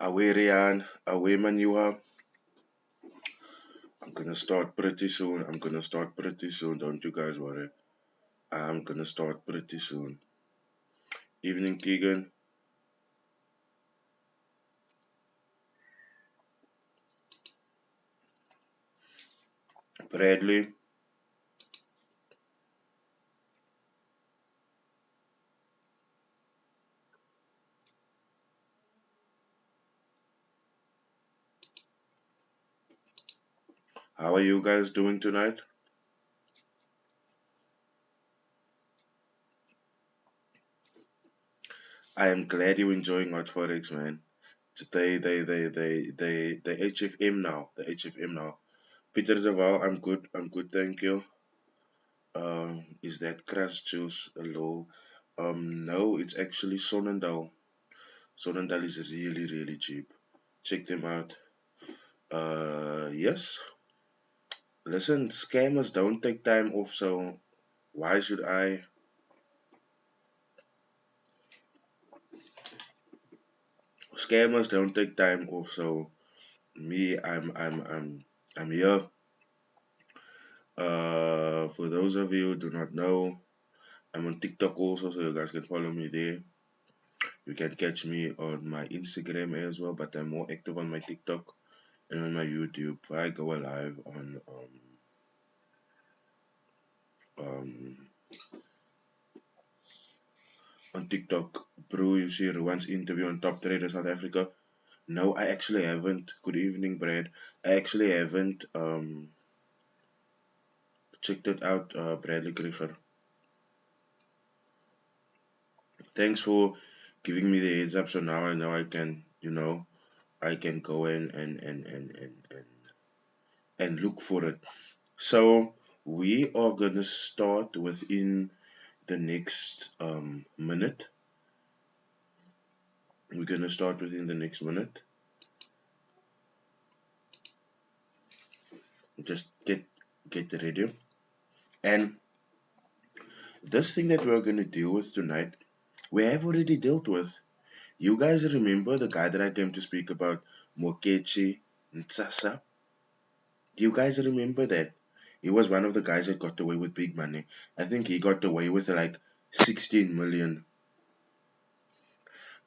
Away Rian, away Manua. I'm gonna start pretty soon. I'm gonna start pretty soon. Don't you guys worry. I'm gonna start pretty soon. Evening, Keegan. Bradley. How are you guys doing tonight? I am glad you're enjoying Hot Forex, man. They HFM now. The HFM now. Peter de Waal, I'm good. I'm good, thank you. Is that Crash Juice a low? No, it's actually Sonnendal. Sonnendal is really, really cheap. Check them out. Yes. Listen, scammers don't take time off, so why should I? Scammers don't take time off, so me, I'm here. For those of you who do not know, I'm on TikTok also, so you guys can follow me there. You can catch me on my Instagram as well, but I'm more active on my TikTok and on my YouTube. I go live um on TikTok. Bro, you see Ruan's interview on Top Trader South Africa. No, I actually haven't. Good evening, Brad. I actually haven't checked it out, Bradley Krieger. Thanks for giving me the heads up. So now I know I can, I can go in and look for it. So we are gonna start within the next minute. We're gonna start within the next minute. Just get ready. And this thing that we're gonna deal with tonight, we have already dealt with. You guys remember the guy that I came to speak about, Mukeshi Ntsasa? Do you guys remember that? He was one of the guys that got away with big money. I think he got away with like 16 million.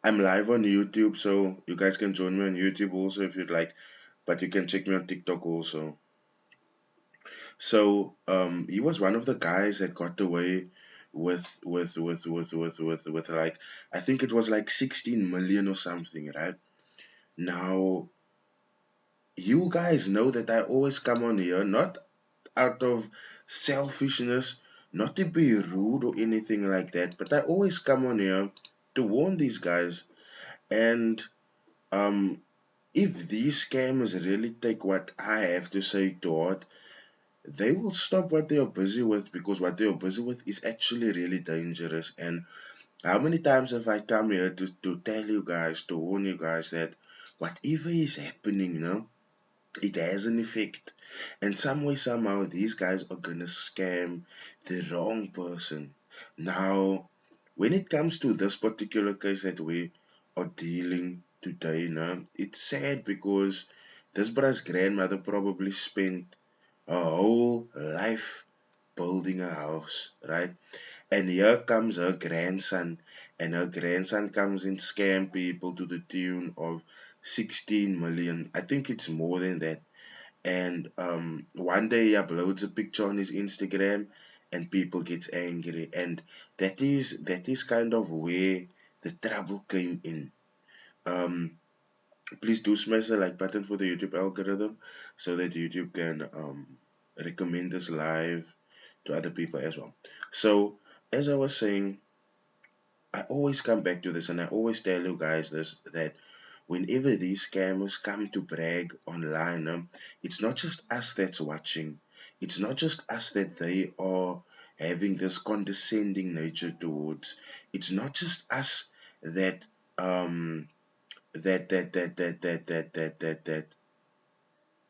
I'm live on YouTube, so you guys can join me on YouTube also if you'd like, but you can check me on TikTok also. So he was one of the guys that got away with like, I think it was like 16 million or something, right? Now you guys know that I always come on here not out of selfishness, not to be rude or anything like that, but I always come on here to warn these guys. And um if these scammers really take what I have to say to heart, they will stop what they are busy with, because what they are busy with is actually really dangerous. And how many times have I come here to tell you guys, to warn you guys that whatever is happening, it has an effect. And some way, somehow, these guys are gonna scam the wrong person. Now, when it comes to this particular case that we are dealing today, it's sad because this bruh's grandmother probably spent her whole life building a house, right? And here comes her grandson, and her grandson comes and scam people to the tune of 16 million. I think it's more than that. And one day he uploads a picture on his Instagram and people gets angry, and that is kind of where the trouble came in. Please do smash the like button for the YouTube algorithm so that YouTube can recommend this live to other people as well. So as I was saying, I always come back to this and I always tell you guys this, that whenever these scammers come to brag online, it's not just us that's watching. It's not just us that they are having this condescending nature towards. It's not just us that um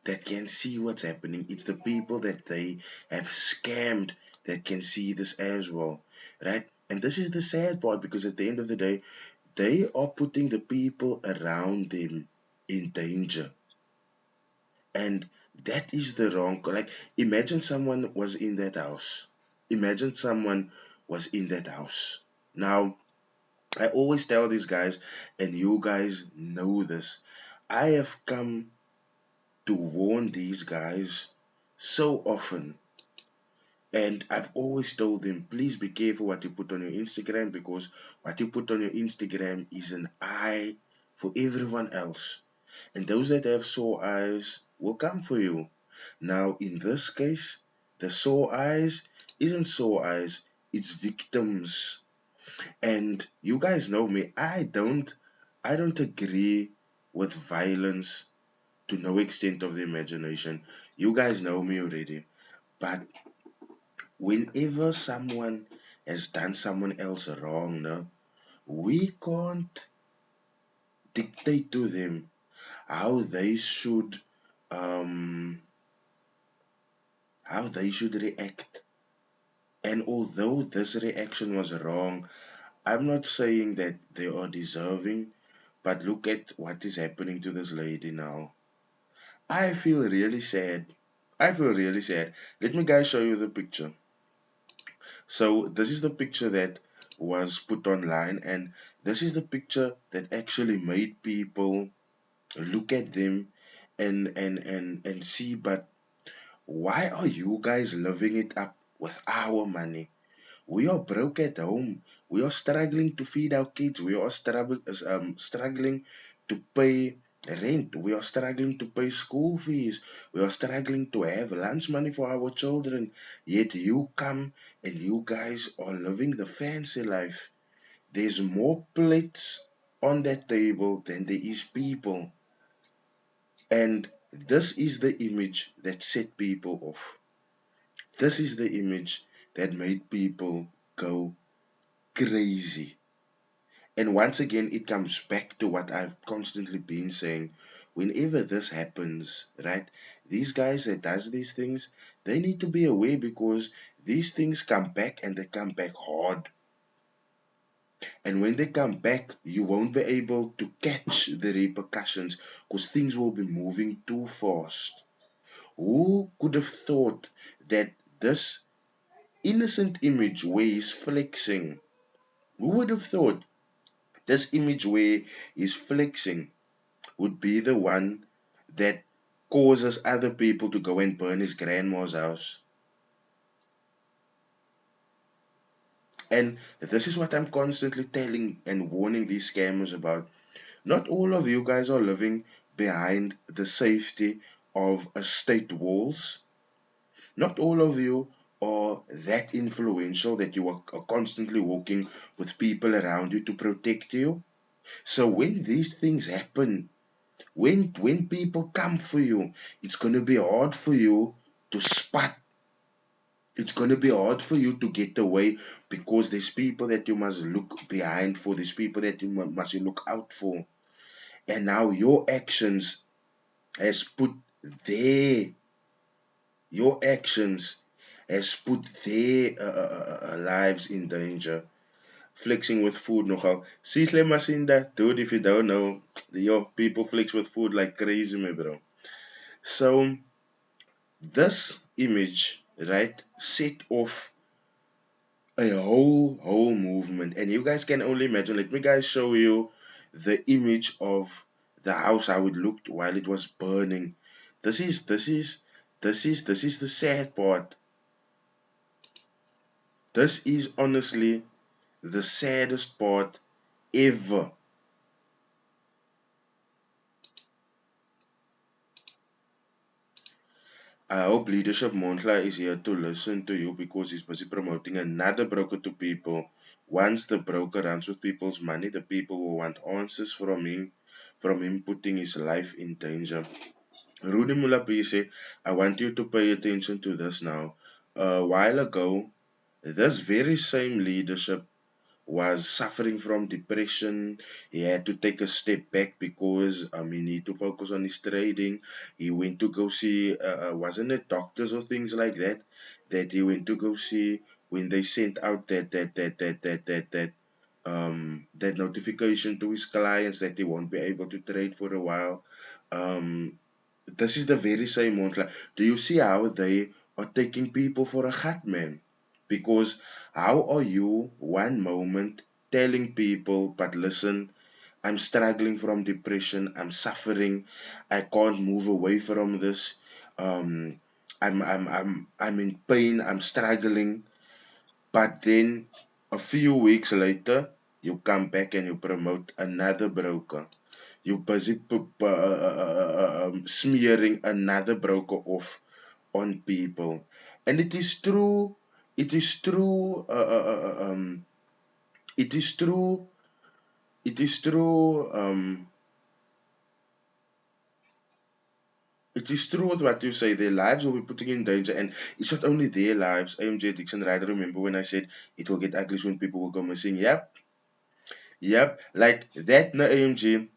that can see what's happening. It's the people that they have scammed that can see this as well, right? And this is the sad part, because at the end of the day, they are putting the people around them in danger. And that is the wrong, like, imagine someone was in that house. Imagine someone was in that house. Now, I always tell these guys, and you guys know this, I have come to warn these guys so often. And I've always told them, please be careful what you put on your Instagram, because what you put on your Instagram is an eye for everyone else. And those that have sore eyes will come for you. Now, in this case, the sore eyes isn't sore eyes, it's victims. And you guys know me, I don't agree with violence to no extent of the imagination. You guys know me already. But whenever someone has done someone else wrong, no, we can't dictate to them how they should um react. And although this reaction was wrong, I'm not saying that they are deserving, but look at what is happening to this lady now. I feel really sad. I feel really sad. Let me guys show you the picture. So this is the picture that was put online, and this is the picture that actually made people look at them and see, but why are you guys living it up with our money? We are broke at home. We are struggling to feed our kids. We are struggling to pay rent. We are struggling to pay school fees. We are struggling to have lunch money for our children. Yet you come and you guys are living the fancy life. There's more plates on that table than there is people. And this is the image that set people off. This is the image that made people go crazy. And once again, it comes back to what I've constantly been saying. Whenever this happens, right, these guys that does these things, they need to be aware, because these things come back and they come back hard. And when they come back, you won't be able to catch the repercussions, because things will be moving too fast. Who could have thought that this innocent image where he's flexing, who would have thought this image where he's flexing would be the one that causes other people to go and burn his grandma's house? And this is what I'm constantly telling and warning these scammers about. Not all of you guys are living behind the safety of a state walls. Not all of you are that influential that you are constantly walking with people around you to protect you. So when these things happen, when people come for you, it's gonna be hard for you to spot. It's gonna be hard for you to get away, because there's people that you must look behind for. There's people that you must look out for. And now your actions has put their your actions has put their lives in danger. Flexing with food nogal. Sihle Masinda, dude, if you don't know, yo, people flex with food like crazy, my bro. So this image, right, set off a whole movement, and you guys can only imagine. Let me guys show you the image of the house, how it looked while it was burning. This is the sad part. This is honestly the saddest part ever. I hope Leadership Montlier is here to listen to you, because he's busy promoting another broker to people. Once the broker runs with people's money, the people will want answers from him putting his life in danger. Rudy Mulapise, I want you to pay attention to this now. A while ago, this very same leadership was suffering from depression. He had to take a step back because he needed to focus on his trading. He went to go see, wasn't it doctors or things like that, that he went to go see when they sent out that that notification to his clients that he won't be able to trade for a while. Um, this is the very same montlier. Do you see how they are taking people for a gat, man? Because how are you one moment telling people, but listen, I'm struggling from depression, I'm suffering, I can't move away from this, um, I'm in pain, I'm struggling, but then a few weeks later, you come back and you promote another broker. You busy smearing another broker off on people, and it is true. It is true. It is true. It is true. It is true with what you say. Their lives will be putting in danger, and it's not only their lives. AMJ Dixon, right? I remember when I said it will get ugly when people will go missing. Yep, yep. Like that. No, AMG.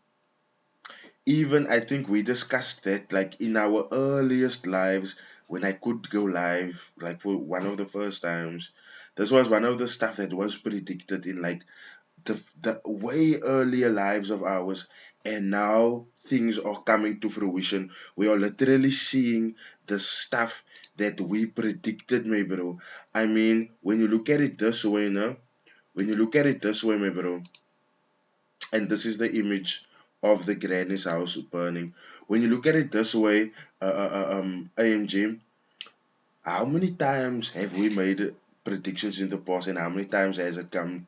Even I think we discussed that like in our earliest lives when I could go live, like for one of the first times. This was one of the stuff that was predicted in like the way earlier lives of ours, and now things are coming to fruition. We are literally seeing the stuff that we predicted, my bro. I mean, when you look at it this way, no? When you look at it this way, my bro, and this is the image of the granny's house burning. When you look at it this way, AMG, how many times have we made predictions in the past, and how many times has it come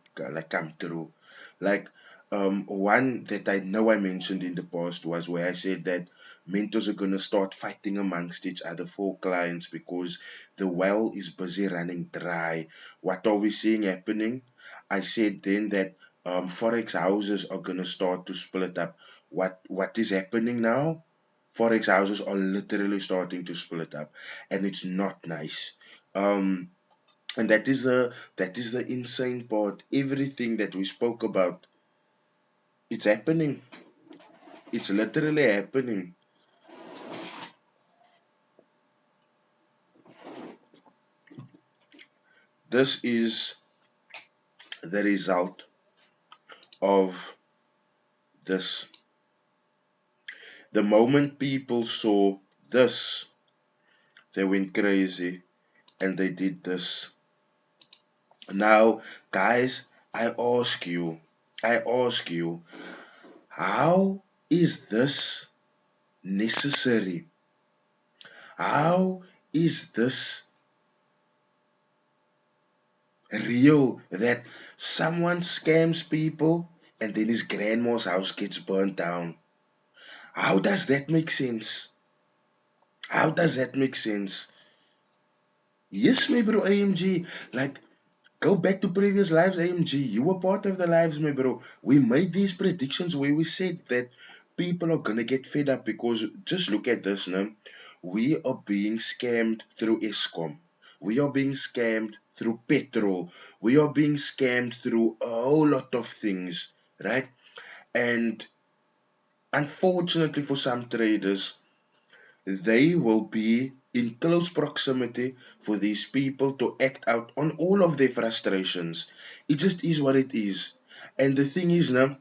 true? Like one that I know I mentioned in the past was where I said that mentors are gonna start fighting amongst each other for clients because the well is busy running dry. What are we seeing happening? I said then that forex houses are gonna start to split up. What is happening now? Forex houses are literally starting to split up, and it's not nice. And that is the insane part. Everything that we spoke about, it's happening. It's literally happening. This is the result of this. The moment people saw this, they went crazy and they did this. Now, guys, I ask you, how is this necessary? How is this real that someone scams people and then his grandma's house gets burnt down? How does that make sense? How does that make sense? Yes, my bro, AMG. Like, go back to previous lives, AMG. You were part of the lives, my bro. We made these predictions where we said that people are gonna get fed up because just look at this now. We are being scammed through ESCOM. We are being scammed through petrol. We are being scammed through a whole lot of things, right? And unfortunately for some traders, they will be in close proximity for these people to act out on all of their frustrations. It just is what it is. And the thing is now,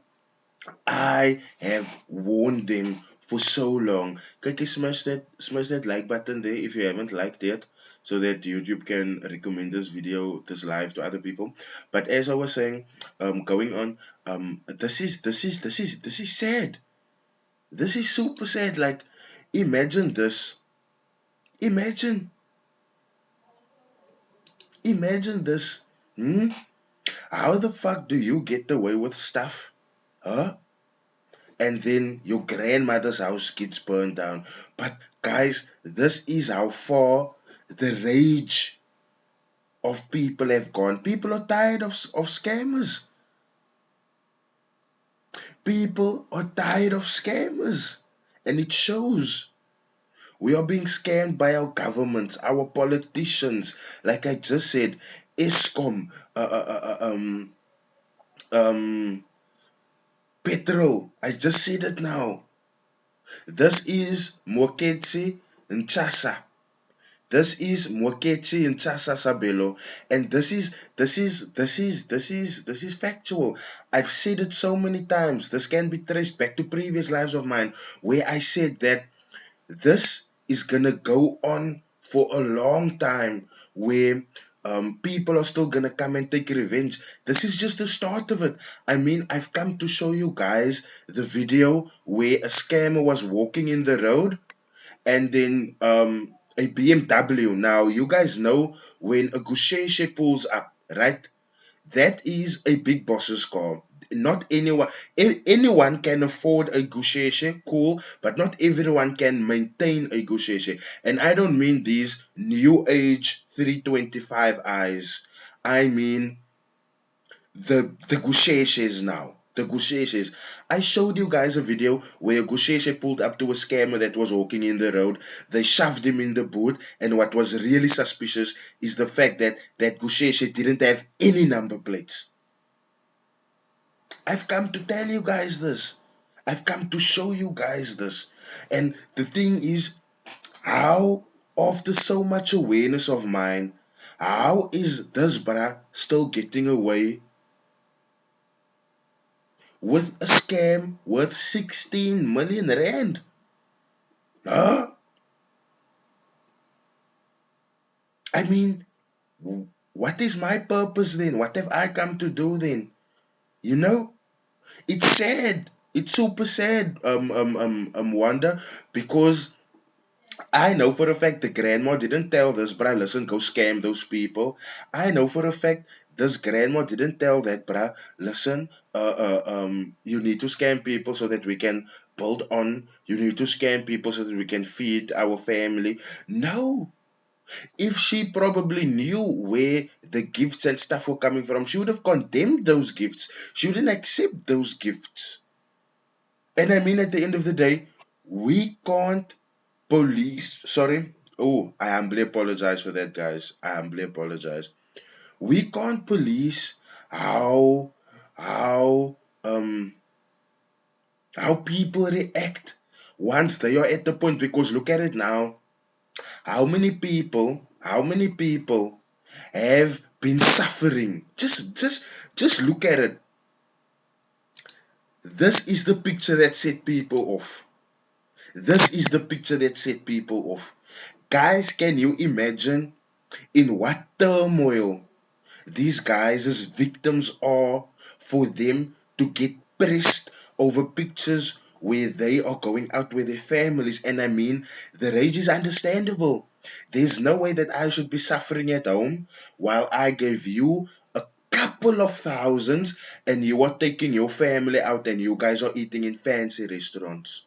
I have warned them for so long. Kyk, jy smash that like button there if you haven't liked yet, so that YouTube can recommend this video, this live to other people. But as I was saying, going on, this is sad. This is super sad. Like, imagine this. Imagine, imagine this. Hmm? How the fuck do you get away with stuff? Huh? And then your grandmother's house gets burned down. But guys, this is how far the rage of people have gone. People are tired of scammers. People are tired of scammers. And it shows. We are being scammed by our governments, our politicians. Like I just said, ESCOM, um, petrol. I just said it now. This is Mukeshi and Chasa. This is Mukeshi and Chasa Sabelo, and this is factual. I've said it so many times. This can be traced back to previous lives of mine where I said that this is gonna go on for a long time, where people are still gonna come and take revenge. This is just the start of it. I mean, I've come to show you guys the video where a scammer was walking in the road, and then a BMW. Now, you guys know when a Gusheshe pulls up, right? That is a big boss's car. Not anyone, anyone can afford a Gusheshe, cool, but not everyone can maintain a Gusheshe. And I don't mean these new age 325 eyes. I mean the Gusheshes now. The Gusheshes. I showed you guys a video where a Gusheshe pulled up to a scammer that was walking in the road. They shoved him in the boot, and what was really suspicious is the fact that that Gusheshe didn't have any number plates. I've come to tell you guys this. I've come to show you guys this. And the thing is, how, after so much awareness of mine, how is this bruh still getting away with a scam worth 16 million rand? Huh? I mean, what is my purpose then? What have I come to do then? You know, it's sad. It's super sad, Wanda, because I know for a fact the grandma didn't tell this, bruh, listen, go scam those people. I know for a fact this grandma didn't tell that, bruh, listen, you need to scam people so that we can build on. You need to scam people so that we can feed our family. No. If she probably knew where the gifts and stuff were coming from, she would have condemned those gifts. She wouldn't accept those gifts. And I mean, at the end of the day, we can't police. Sorry. Oh, I humbly apologize for that, guys. I humbly apologize. We can't police how how um how people react once they are at the point, because look at it now. How many people have been suffering? Just look at it. This is the picture that set people off. This is the picture that set people off. Guys, can you imagine in what turmoil these guys as victims are for them to get pressed over pictures where they are going out with their families? And I mean, the rage is understandable. There's no way that I should be suffering at home while I gave you a couple of thousands and you are taking your family out and you guys are eating in fancy restaurants.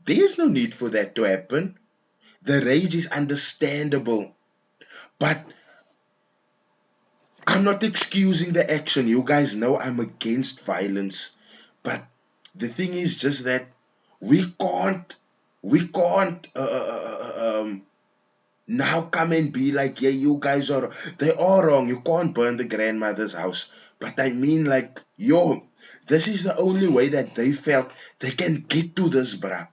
There's no need for that to happen. The rage is understandable. But I'm not excusing the action. You guys know I'm against violence. But the thing is just that we can't now come and be like, yeah, you guys they are wrong. You can't burn the grandmother's house. But I mean, like, yo, this is the only way that they felt they can get to this, bruh.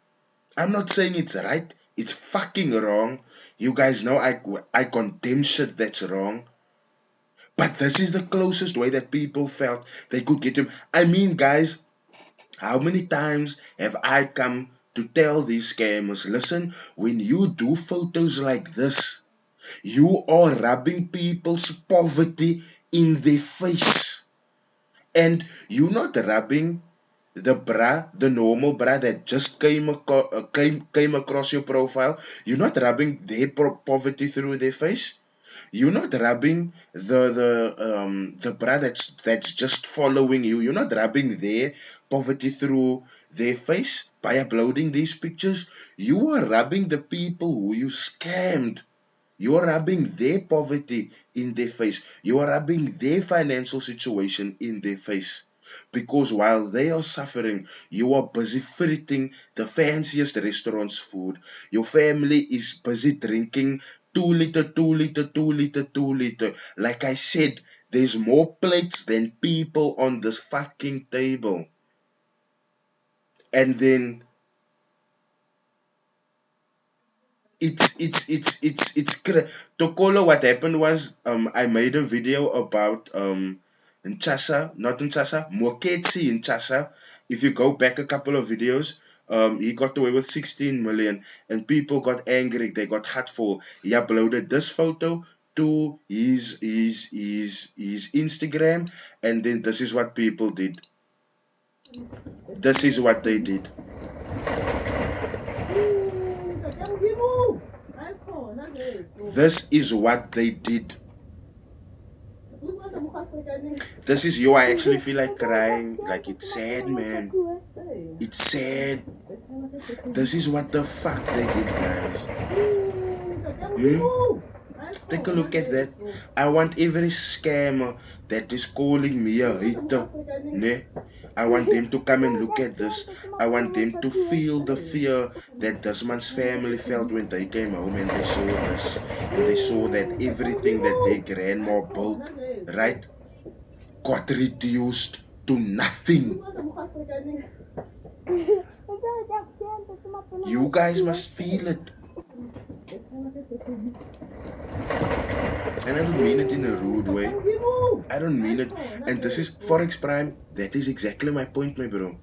I'm not saying it's right. It's fucking wrong. You guys know I condemn shit that's wrong. But this is the closest way that people felt they could get him. I mean, guys, how many times have I come to tell these scammers, listen, when you do photos like this, you are rubbing people's poverty in their face. And you're not rubbing the normal bra that just came across your profile. You're not rubbing their poverty through their face. You're not rubbing the bra that's just following you. You're not rubbing their poverty through their face by uploading these pictures. You are rubbing the people who you scammed. You are rubbing their poverty in their face. You are rubbing their financial situation in their face. Because while they are suffering, you are busy fritting the fanciest restaurant's food. Your family is busy drinking 2 liter, 2 liter, 2 liter, 2 liter. Like I said, there's more plates than people on this fucking table. And then Tokolo, what happened was I made a video about Nchasa, not Nchasa, Mukeshi in Nchasa. If you go back a couple of videos, he got away with 16 million and people got angry, they got hurtful. He uploaded this photo to his Instagram, and then this is what people did. This is what they did. This is what they did. This is you. I actually feel like crying. Like, it's sad, man. It's sad. This is what the fuck they did, guys. Take a look at that. I want every scammer that is calling me a hater, ne? I want them to come and look at this. I want them to feel the fear that this man's family felt when they came home and they saw this. And they saw that everything that their grandma built, right, got reduced to nothing. You guys must feel it. And I don't mean it in a rude way. I don't mean it. And this is Forex Prime. That is exactly my point, my bro.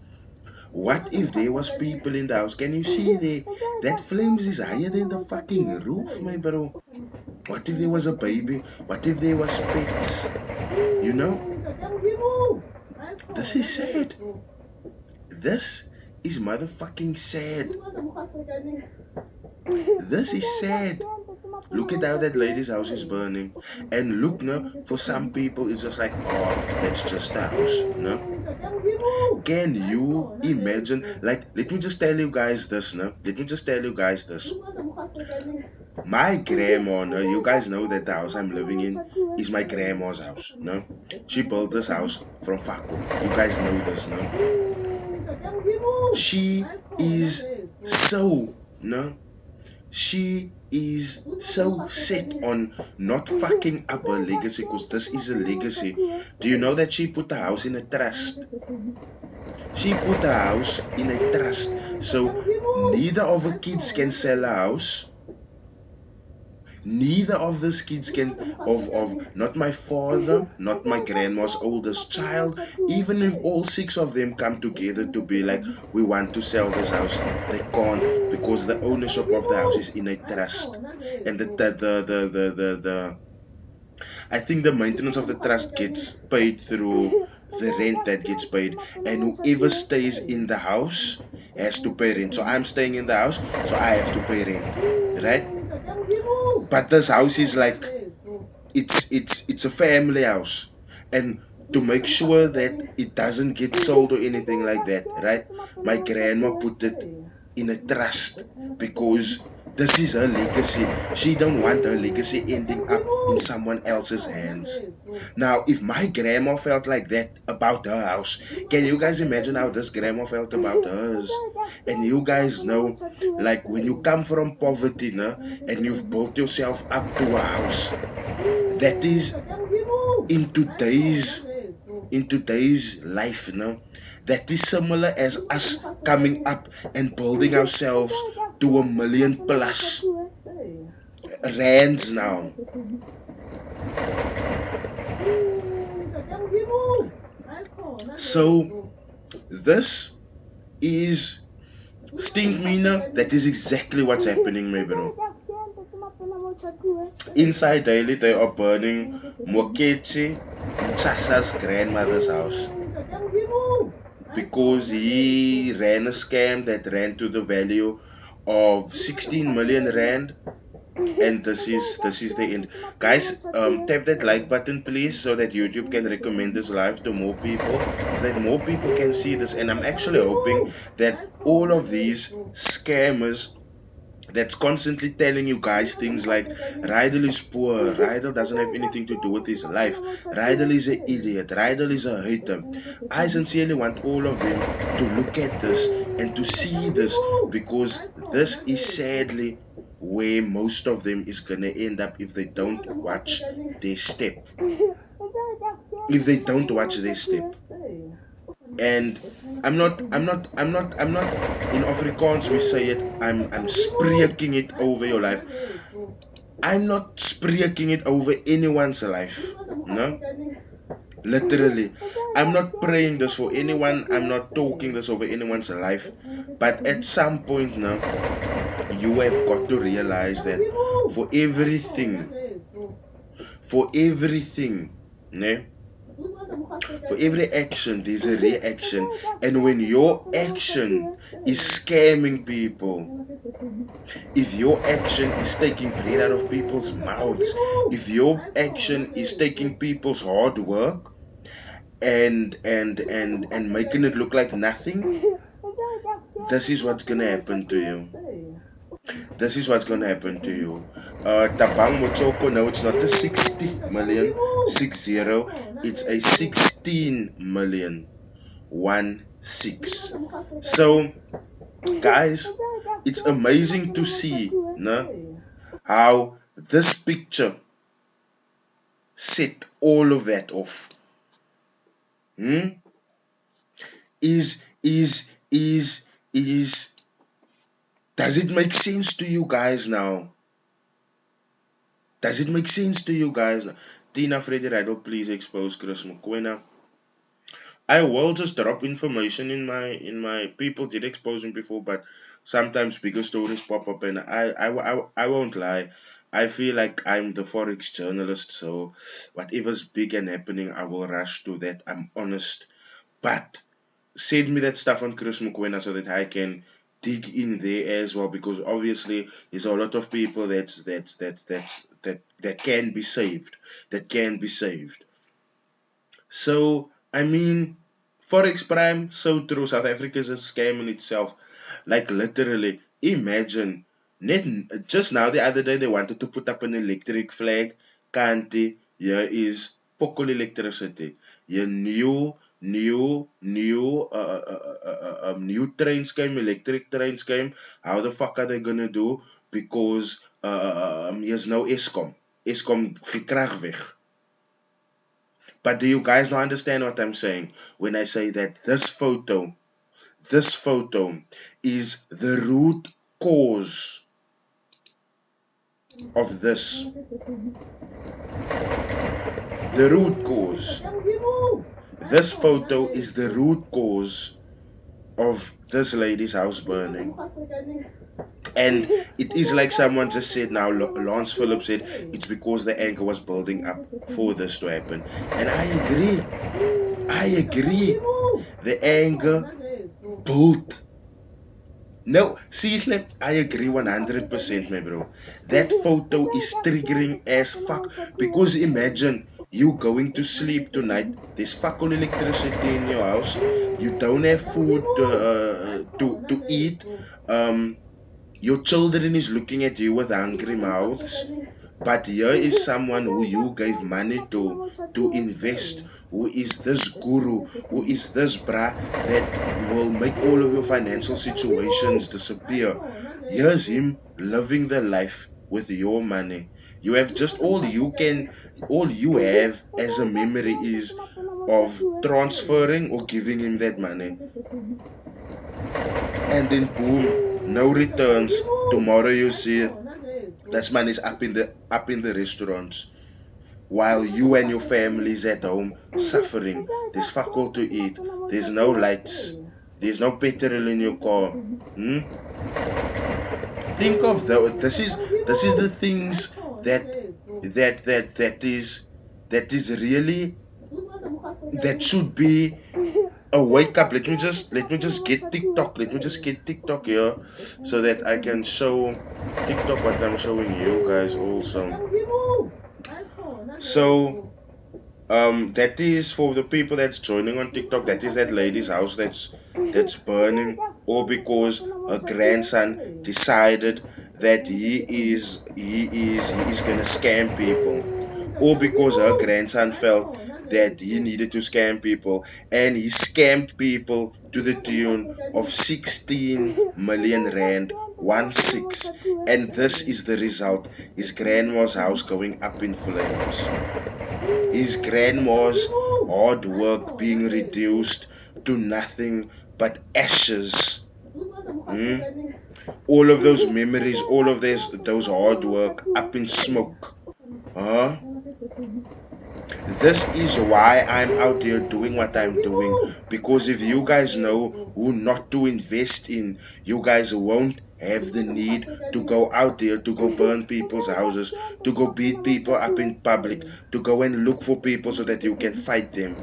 What if there was people in the house? Can you see there? That flames is higher than the fucking roof, my bro. What if there was a baby? What if there was pets? You know? This is sad. This is motherfucking sad. This is sad. Look at how that lady's house is burning. And look, no, for some people it's just like, oh, that's just a house, no? Can you imagine? Like, let me just tell you guys this, no? Let me just tell you guys this. My grandma, no, you guys know that the house I'm living in is my grandma's house, no? She built this house from Fako. You guys know this, no? She is so, no? She is so set on not fucking up her legacy, because this is a legacy. Do you know that she put the house in a trust? She put the house in a trust. So neither of her kids can sell a house. Neither of these kids can, not my father, not my grandma's oldest child, even if all 6 of them come together to be like, we want to sell this house, they can't, because the ownership of the house is in a trust. And I think the maintenance of the trust gets paid through the rent that gets paid, and whoever stays in the house has to pay rent. So I'm staying in the house, so I have to pay rent, right? But this house is like, it's a family house, and to make sure that it doesn't get sold or anything like that, right? My grandma put it in a trust because this is her legacy. She don't want her legacy ending up in someone else's hands. Now, if my grandma felt like that about her house, can you guys imagine how this grandma felt about hers? And you guys know, like, when you come from poverty, no, and you've built yourself up to a house, that is in today's life, no, that is similar as us coming up and building ourselves to $1 million plus rands now. So this is stink mina. That is exactly what's happening, my bro. Inside daily they are burning Mukeshi, Nchasa's grandmother's house, because he ran a scam that ran to the value of 16 million rand. And this is the end, guys. Tap that like button, please, so that YouTube can recommend this live to more people, so that more people can see this. And I'm actually hoping that all of these scammers that's constantly telling you guys things like Rydell is poor, Rydell doesn't have anything to do with his life, Rydell is an idiot, Rydell is a hater, I sincerely want all of them to look at this and to see this, because this is sadly where most of them is gonna end up if they don't watch their step. If they don't watch their step. And In Afrikaans we say it, I'm spreking it over your life. I'm not spreking it over anyone's life. No? Literally. I'm not praying this for anyone. I'm not talking this over anyone's life. But at some point now, you have got to realize that for everything, ne? For every action, there's a reaction. And when your action is scamming people, if your action is taking bread out of people's mouths, if your action is taking people's hard work and making it look like nothing, this is what's gonna happen to you. This is what's gonna happen to you. Tabang Mochoko, no, it's not a 60 million, 60, it's a 16 million, 16. So, guys, it's amazing to see, no, how this picture set all of that off. Does it make sense to you guys now? Does it make sense to you guys? Tina Freddy Riddle, please expose Chris Mokoena. I will just drop information in my people did expose him before, but sometimes bigger stories pop up, and I won't lie. I feel like I'm the Forex journalist, so whatever's big and happening, I will rush to that. I'm honest. But send me that stuff on Chris Mokoena so that I can dig in there as well, because obviously there's a lot of people that can be saved. That can be saved. So I mean, Forex Prime, so true. South Africa is a scam in itself. Like literally, imagine. Just now the other day they wanted to put up an electric flag. Kanti, here is Pokol electricity. Your new train scheme, electric train scheme. How the fuck are they gonna do? Because here's no Eskom. Eskom gekrag weg. But do you guys not understand what I'm saying when I say that this photo is the root cause of this? The root cause. This photo is the root cause of this lady's house burning. And it is like someone just said now, Lance Phillips said, it's because the anger was building up for this to happen. And I agree. The anger built. No, seriously, I agree 100%, my bro. That photo is triggering as fuck. Because imagine you going to sleep tonight. There's fuck all electricity in your house. You don't have food to eat. Your children is looking at you with hungry mouths. But here is someone who you gave money to invest, who is this guru, who is this bra that will make all of your financial situations disappear. Here's him living the life with your money. You have just all you have as a memory is of transferring or giving him that money. And then boom, no returns. Tomorrow you see this man is up in the restaurants, while you and your family is at home suffering. There's fuck all to eat. There's no lights. There's no petrol in your car. Think of this is the things that is really, that should be a wake up. Let me just get TikTok. Let me just get TikTok here so that I can show TikTok what I'm showing you guys also. So that is for the people that's joining on TikTok. That is that lady's house that's burning, or because her grandson decided that he is gonna scam people, or because her grandson felt that he needed to scam people, and he scammed people to the tune of 16 million rand, 16, and this is the result: his grandma's house going up in flames, his grandma's hard work being reduced to nothing but ashes. Hmm? All of those memories, all of those hard work up in smoke. Huh? This is why I'm out here doing what I'm doing. Because if you guys know who not to invest in, you guys won't have the need to go out there to go burn people's houses, to go beat people up in public, to go and look for people so that you can fight them.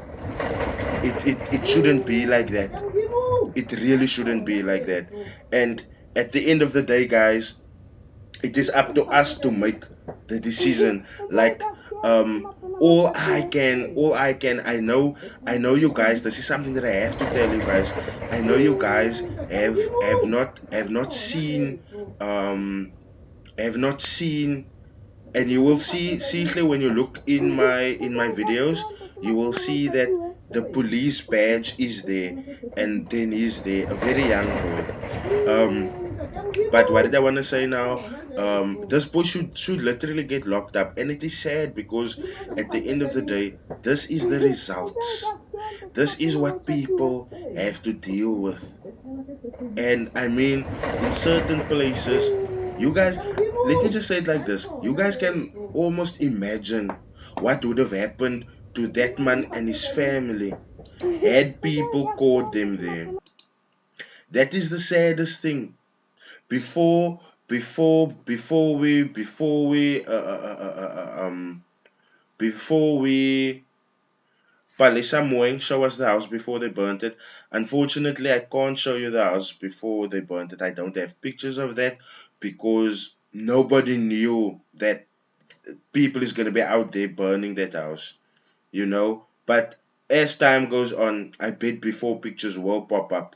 It shouldn't be like that. It really shouldn't be like that. And at the end of the day, guys, it is up to us to make the decision. Like, all I can, I know you guys, this is something that I have to tell you guys. I know you guys have not seen, have not seen, and you will see when you look in my videos, you will see that the police badge is there, and then he's there, a very young boy. But what did I want to say now? This boy should literally get locked up, and it is sad because at the end of the day, this is the results. This is what people have to deal with. And I mean, in certain places, you guys, let me just say it like this: you guys can almost imagine what would have happened to that man and his family had people caught them there. That is the saddest thing. before before we Palisa Moeng show us the house before they burnt it. Unfortunately, I can't show you the house before they burnt it. I don't have pictures of that because nobody knew that people is gonna be out there burning that house, But as time goes on, I bet before pictures will pop up.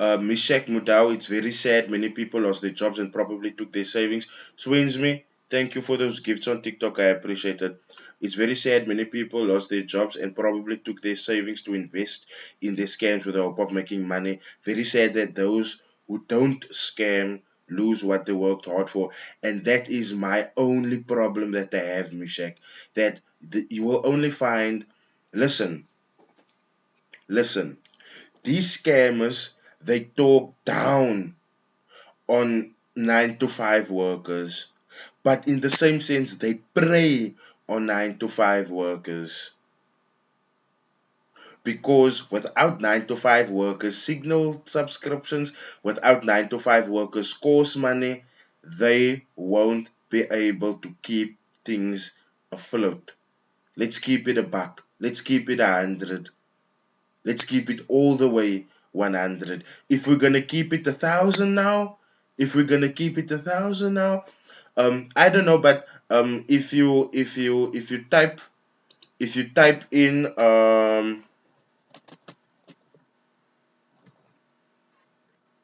Mishak Mudau, it's very sad. Many people lost their jobs and probably took their savings. Swinsme, thank you for those gifts on TikTok. I appreciate it. It's very sad. Many people lost their jobs and probably took their savings to invest in their scams with the hope of making money. Very sad that those who don't scam lose what they worked hard for. And that is my only problem that I have, Mishak. That you will only find, listen, listen. These scammers, they talk down on 9 to 5 workers, but in the same sense, they prey on 9 to 5 workers. Because without 9 to 5 workers, signal subscriptions, without 9 to 5 workers, course money, they won't be able to keep things afloat. Let's keep it a buck. Let's keep it 100. Let's keep it all the way 100. If we're gonna keep it 1,000 now, I don't know, but if you type in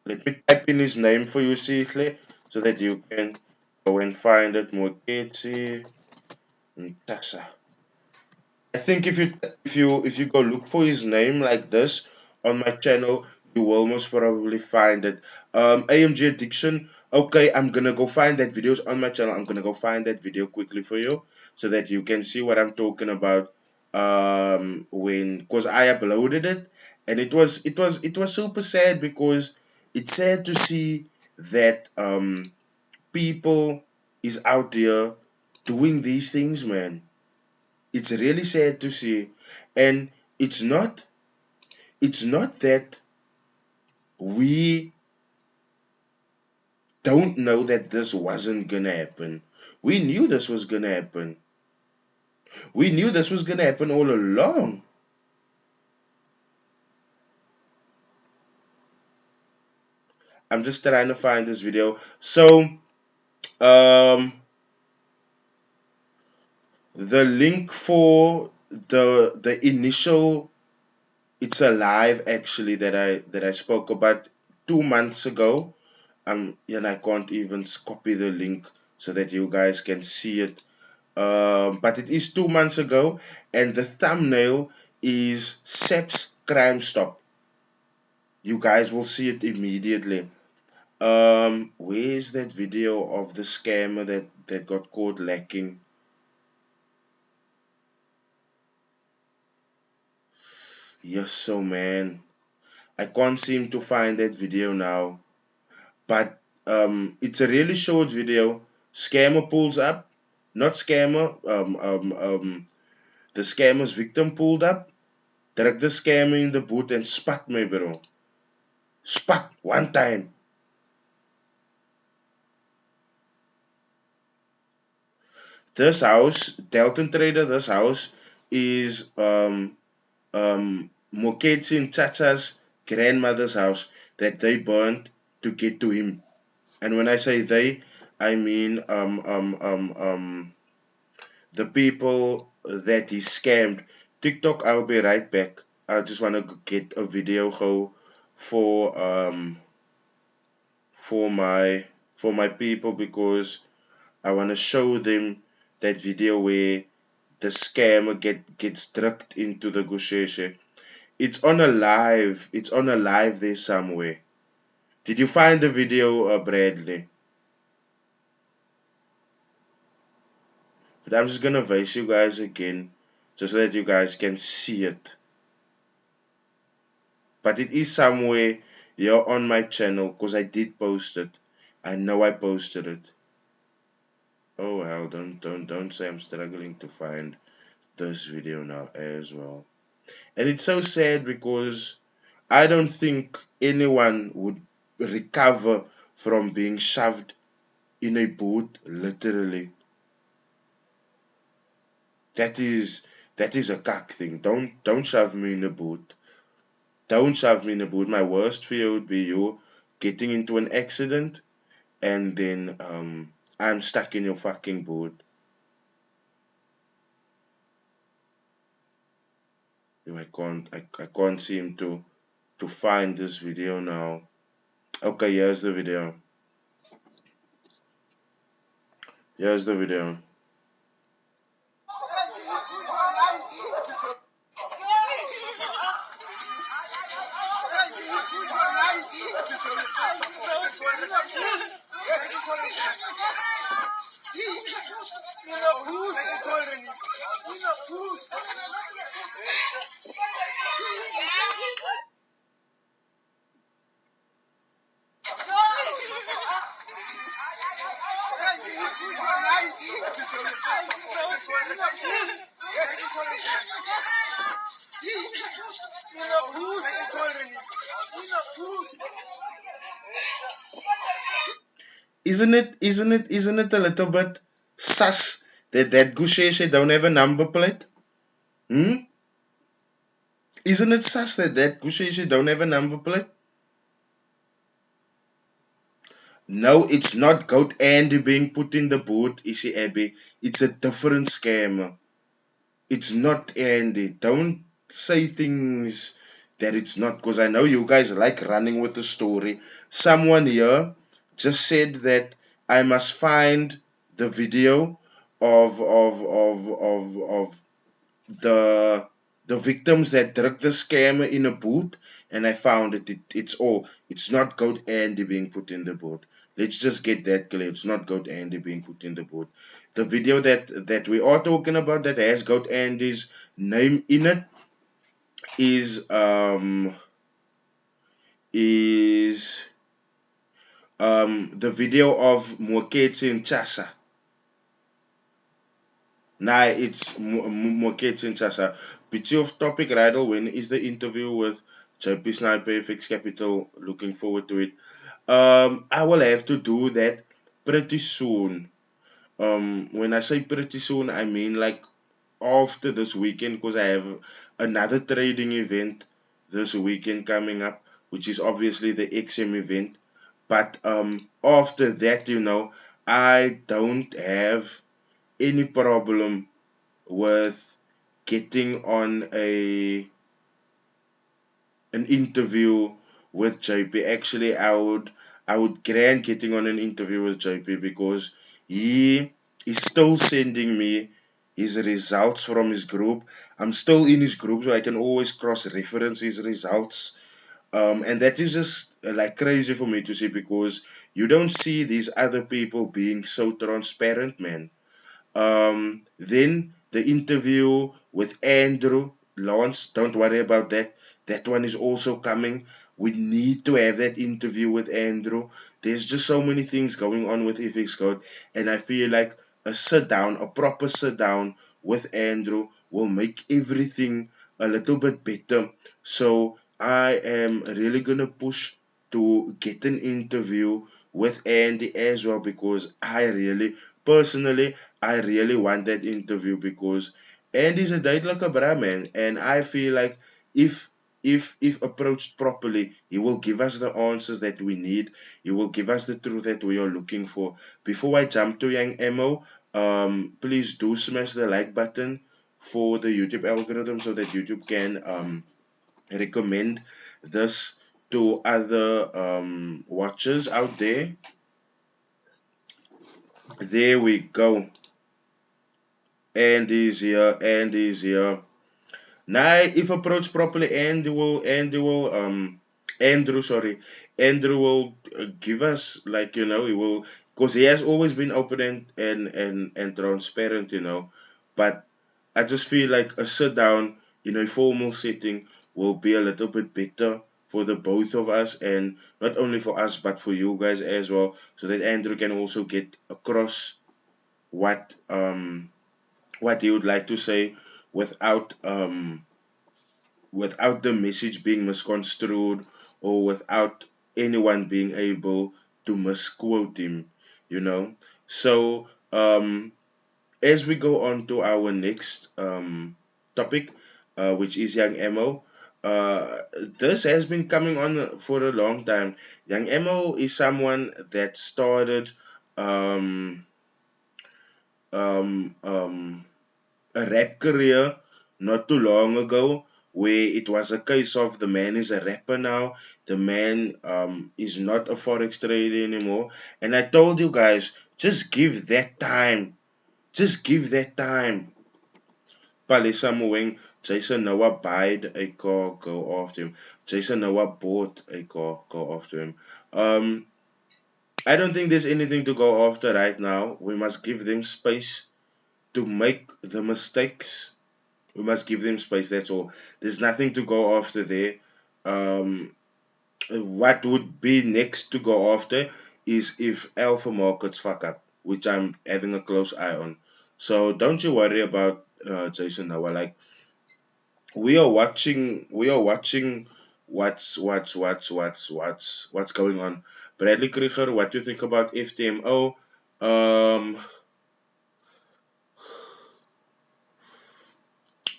let me type in his name for you, Sihle, so that you can go and find it. Mukeshi Ntasa. I think if you go look for his name like this on my channel, you will most probably find it. AMG addiction. Okay, I'm gonna go find that videos on my channel. I'm gonna go find that video quickly for you so that you can see what I'm talking about. Because I uploaded it, and it was super sad because it's sad to see that people is out there doing these things, man. It's really sad to see. And it's not that we don't know that this wasn't gonna happen. We knew this was gonna happen. We knew this was gonna happen all along. I'm just trying to find this video. So the link for the initial, it's a live actually that I spoke about 2 months ago. And I can't even copy the link so that you guys can see it. But it is 2 months ago, and the thumbnail is SEP's Crime Stop. You guys will see it immediately. Where is that video of the scammer that got caught lacking? Yes, so man. I can't seem to find that video now. But it's a really short video. Scammer pulls up, not scammer. The scammer's victim pulled up, dragged the scammer in the boot and spat me, bro. Spat one time. This house, Delton Trader, this house is Mukeshi and Chacha's grandmother's house that they burned to get to him. And when I say they, I mean the people that he scammed. TikTok, I'll be right back. I just want to get a video go for for my for my people because I want to show them that video where the scammer gets drugged into the Gusheshe. It's on a live. It's on a live there somewhere. Did you find the video, Bradley? But I'm just gonna face you guys again, just so that you guys can see it. But it is somewhere here on my channel because I did post it. I know I posted it. Oh hell, don't say I'm struggling to find this video now as well. And it's so sad because I don't think anyone would recover from being shoved in a boot, literally. That is a cock thing. Don't shove me in a boot. Don't shove me in a boot. My worst fear would be you getting into an accident and then I'm stuck in your fucking boot. I can't seem to find this video now. Okay, here's the video. Here's the video. Isn't it a little bit sus that Gusheshe don't have a number plate? Isn't it sus that Gusheshe don't have a number plate? No, it's not Goat Andy being put in the boot, Issy Abby. It's a different scammer. It's not Andy. Don't say things that it's not, because I know you guys like running with the story. Someone here just said that I must find the video of the victims that drugged the scammer in a boot, and I found it's not Goat Andy being put in the boot. Let's just get that clear. It's not Goat Andy being put in the boot. The video that we are talking about that has Goat Andy's name in it is the video of Mukeshi and Chasa. Nah, it's Mukeshi and Chasa. Bit off topic, Rydal. When is the interview with JP Sniper FX Capital? Looking forward to it. I will have to do that pretty soon. When I say pretty soon, I mean like after this weekend, because I have another trading event this weekend coming up, which is obviously the XM event. But after that, I don't have any problem with getting on an interview with JP. Actually, I would grant getting on an interview with JP because he is still sending me his results from his group. I'm still in his group, so I can always cross-reference his results. And that is just like crazy for me to see, because you don't see these other people being so transparent, man. Then the interview with Andrew Lance, don't worry about that. That one is also coming. We need to have that interview with Andrew. There's just so many things going on with Ethics Code, and I feel like a sit down, a proper sit down with Andrew will make everything a little bit better. So I am really gonna push to get an interview with Andy as well, because I really want that interview, because Andy's a duidelike bra, man, and I feel like if if approached properly, he will give us the answers that we need. He will give us the truth that we are looking for. Before I jump to young Emo, please do smash the like button for the YouTube algorithm, so that YouTube can recommend this to other watchers out there. There we go. And he's here, and he's here. Now, if approached properly, Andrew, sorry, Andrew will give us, like, he will, because he has always been open and transparent, but I just feel like a sit down in a formal setting will be a little bit better for the both of us, and not only for us but for you guys as well, so that Andrew can also get across what he would like to say without without the message being misconstrued, or without anyone being able to misquote him, you know. So as we go on to our next topic, which is young Mo. This has been coming on for a long time. Young Mo is someone that started um, um, um, a rap career not too long ago, where it was a case of the man is a rapper now, the man is not a forex trader anymore. And I told you guys, just give that time. Just give that time. Palisa Moeng, Jason Noah buyed a car, go after him. Jason Noah bought a car, go after him. Um, I don't think there's anything to go after right now. We must give them space to make the mistakes. We must give them space. That's all. There's nothing to go after there. Um, what would be next to go after is if alpha markets fuck up, which I'm having a close eye on. So don't you worry about Jason Noah. Like, we are watching what's going on. Bradley Krieger, what do you think about FTMO? Um,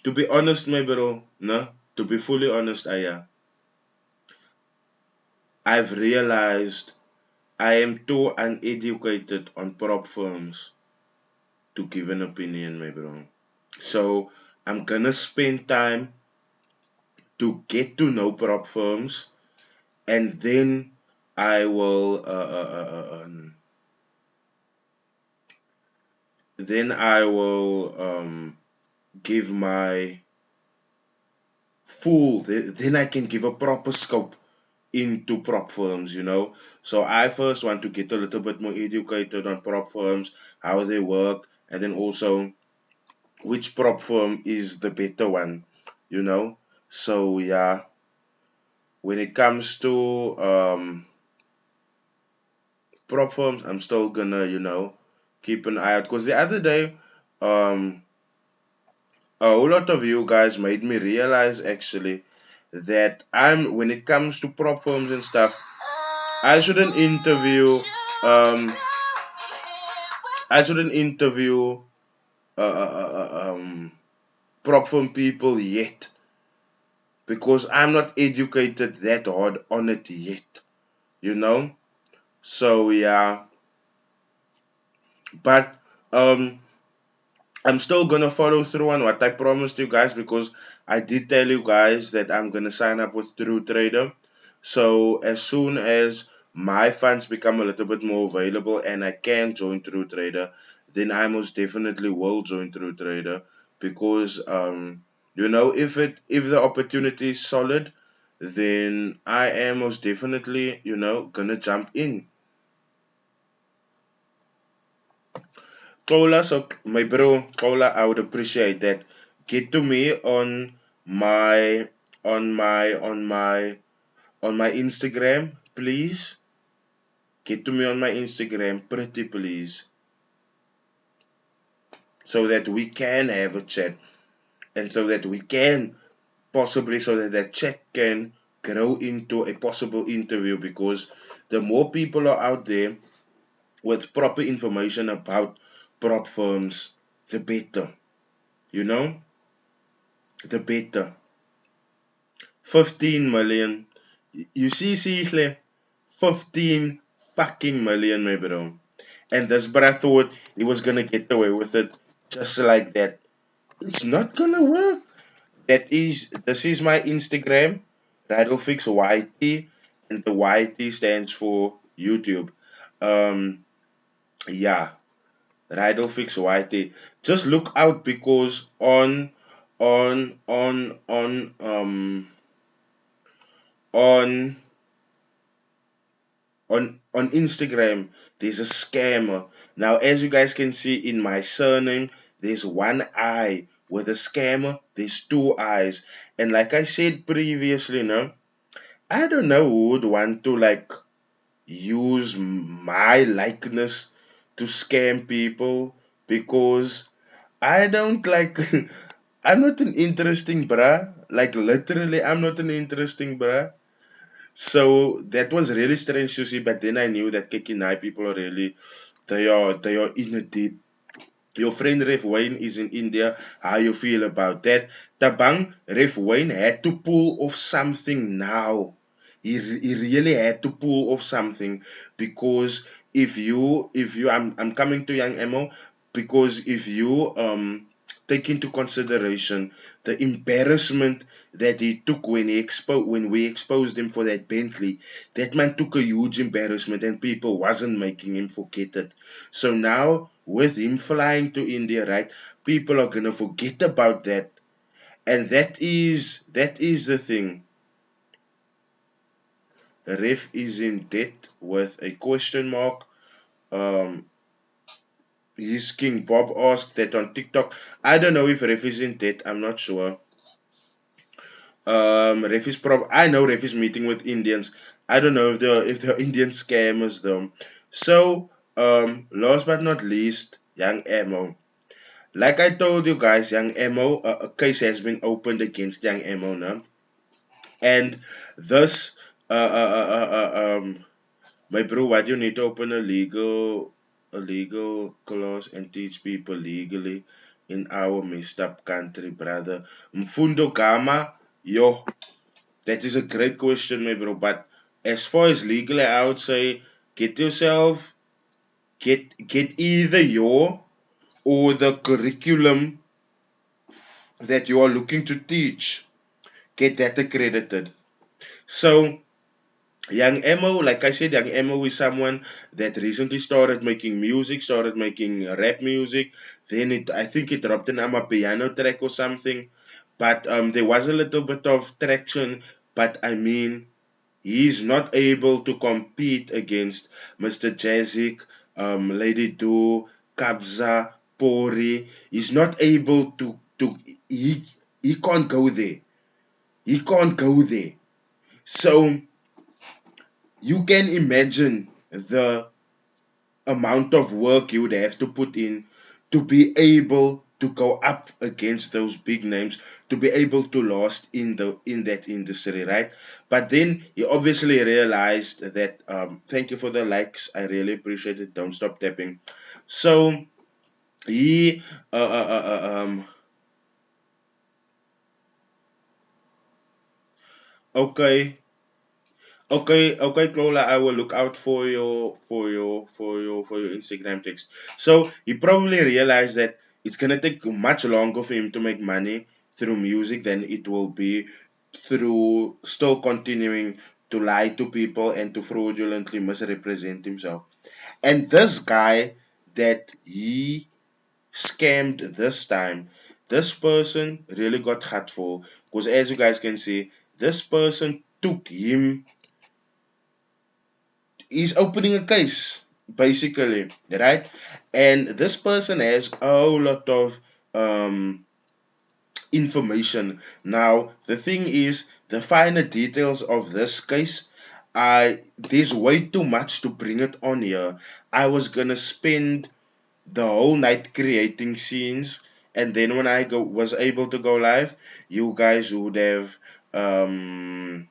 to be honest, my bro, no. To be fully honest, I've realized I am too uneducated on prop firms to give an opinion, my bro. So I'm gonna spend time to get to know prop firms, and then I will give my full. Then I can give a proper scope into prop firms. So I first want to get a little bit more educated on prop firms, how they work, and then also which prop firm is the better one. So yeah, when it comes to prop firms, I'm still gonna keep an eye out, because the other day um a whole lot of you guys made me realize actually that when it comes to prop firms and stuff, I shouldn't interview um I shouldn't interview prop firm people yet, because I'm not educated that hard on it yet, you know. So yeah, but um I'm still gonna follow through on what I promised you guys, because I did tell you guys that I'm gonna sign up with True Trader. So as soon as my funds become a little bit more available and I can join True Trader, then I most definitely will join True Trader, because if the opportunity is solid, then I am most definitely gonna jump in. Kola, so my bro, Kola, I would appreciate that. Get to me on my on my Instagram, please. Get to me on my Instagram, pretty please, so that we can have a chat and so that we can possibly so that that chat can grow into a possible interview, because the more people are out there with proper information about prop firms, the better. You know, the better. 15 million. You see, seriously, 15 fucking million, my bro. And this but I thought he was gonna get away with it just like that. It's not gonna work. This is my Instagram, Radlefix YT, and the YT stands for YouTube. Um yeah, Radlefix YT. Just look out, because on on Instagram, there's a scammer. Now, as you guys can see in my surname, there's one eye. With a scammer, there's two eyes. And like I said previously, no, I don't know who would want to like use my likeness to scam people, because I don't like I'm not an interesting bruh. Like literally I'm not an interesting bruh. So that was really strange to see, but then I knew that Kekinai people are really they are in a deep. Your friend Ref Wayne is in India. How you feel about that? Tabang Ref Wayne had to pull off something now. He really had to pull off something, because if you I'm coming to Young Emo, because if you take into consideration the embarrassment that he took when we exposed him for that Bentley. That man took a huge embarrassment and people wasn't making him forget it. So now with him flying to India, right, people are gonna forget about that. And that is the thing. Ref is in debt with a question mark. Um his King Bob asked that on TikTok. I don't know if Ref is in debt, I'm not sure. I know Ref is meeting with Indians. I don't know if they're Indian scammers though. So last but not least, Young Emo. Like I told you guys, Young Emo, a case has been opened against Young Emo now, and thus my bro, why do you need to open a legal clause and teach people legally in our messed up country, brother? Mfundo Gama, yo. That is a great question, my bro. But as far as legally, I would say get yourself get either your or the curriculum that you are looking to teach. Get that accredited. So Young Emo, like I said, Young Emo is someone that recently started making music, started making rap music. Then I think it dropped an piano track or something. But there was a little bit of traction. But I mean, he's not able to compete against Mr. Jazik, Lady Do, Kabza, Pori. He's not able to he can't go there. He can't go there. So you can imagine the amount of work you would have to put in to be able to go up against those big names, to be able to last in that industry, right? But then he obviously realized that thank you for the likes, I really appreciate it, don't stop tapping. So he okay. Okay, okay, Clola, I will look out for your Instagram text. So he probably realized that it's gonna take much longer for him to make money through music than it will be through still continuing to lie to people and to fraudulently misrepresent himself. And this guy that he scammed this time, this person really got hurtful, because as you guys can see, this person took him. He's opening a case basically, right? And this person has a whole lot of information. Now the thing is, the finer details of this case, there's way too much to bring it on here. I was gonna spend the whole night creating scenes, and then when I was able to go live, you guys would have um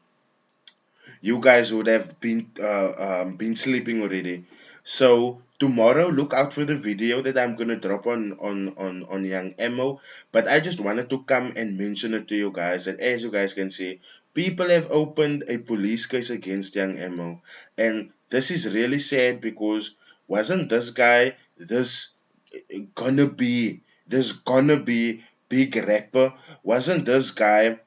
been sleeping already. So tomorrow, look out for the video that I'm gonna drop on Young Emo. But I just wanted to come and mention it to you guys. And as you guys can see, people have opened a police case against Young Emo, and this is really sad because wasn't this guy gonna be this gonna be big rapper? Wasn't this guy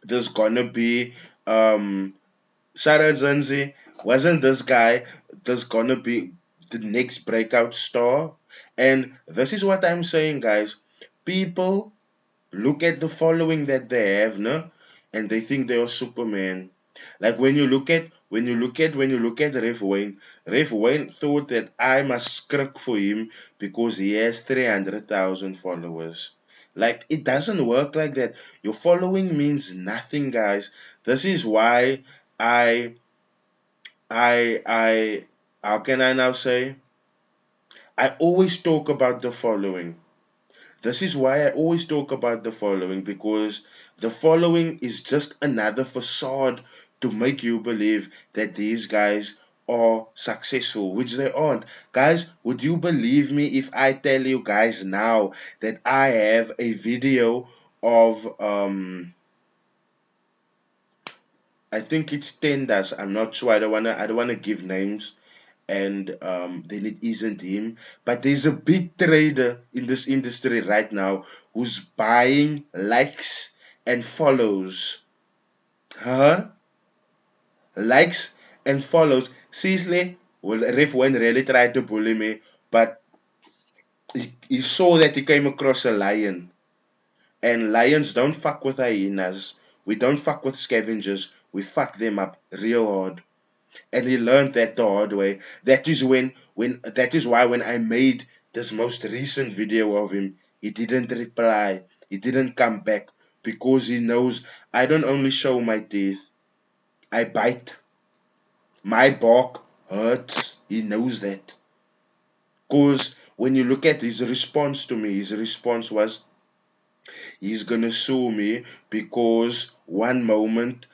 this gonna be Shara Zanzi? Wasn't this guy this gonna be the next breakout star? And this is what I'm saying, guys. People look at the following that they have, no? And they think they are Superman. Like when you look at Ref Wayne thought that I must script for him because he has 300,000 followers. Like it doesn't work like that. Your following means nothing, guys. This is why I I how can I now say? I always talk about the following. This is why I always talk about the following, because the following is just another facade to make you believe that these guys are successful, which they aren't. Guys, would you believe me if I tell you guys now that I have a video of I think it's Tenders. I'm not sure. I don't wanna give names, and then it isn't him. But there's a big trader in this industry right now who's buying likes and follows. Huh? Likes and follows. Seriously? Well, Ref one really tried to bully me, but he saw that he came across a lion. And lions don't fuck with hyenas. We don't fuck with scavengers. We fuck them up real hard. And he learned that the hard way. That is why when I made this most recent video of him, he didn't reply. He didn't come back because he knows I don't only show my teeth. I bite. My bark hurts. He knows that. Because when you look at his response to me, his response was he's gonna sue me because one moment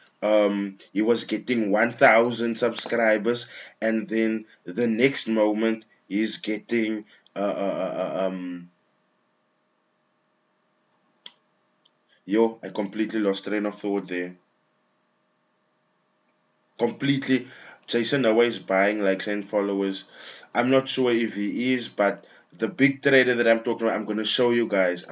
he was getting 1,000 subscribers, and then the next moment he's getting I completely lost train of thought there. Completely. Jason Noah is buying likes and followers. I'm not sure if he is, but the big trader that I'm talking about, I'm gonna show you guys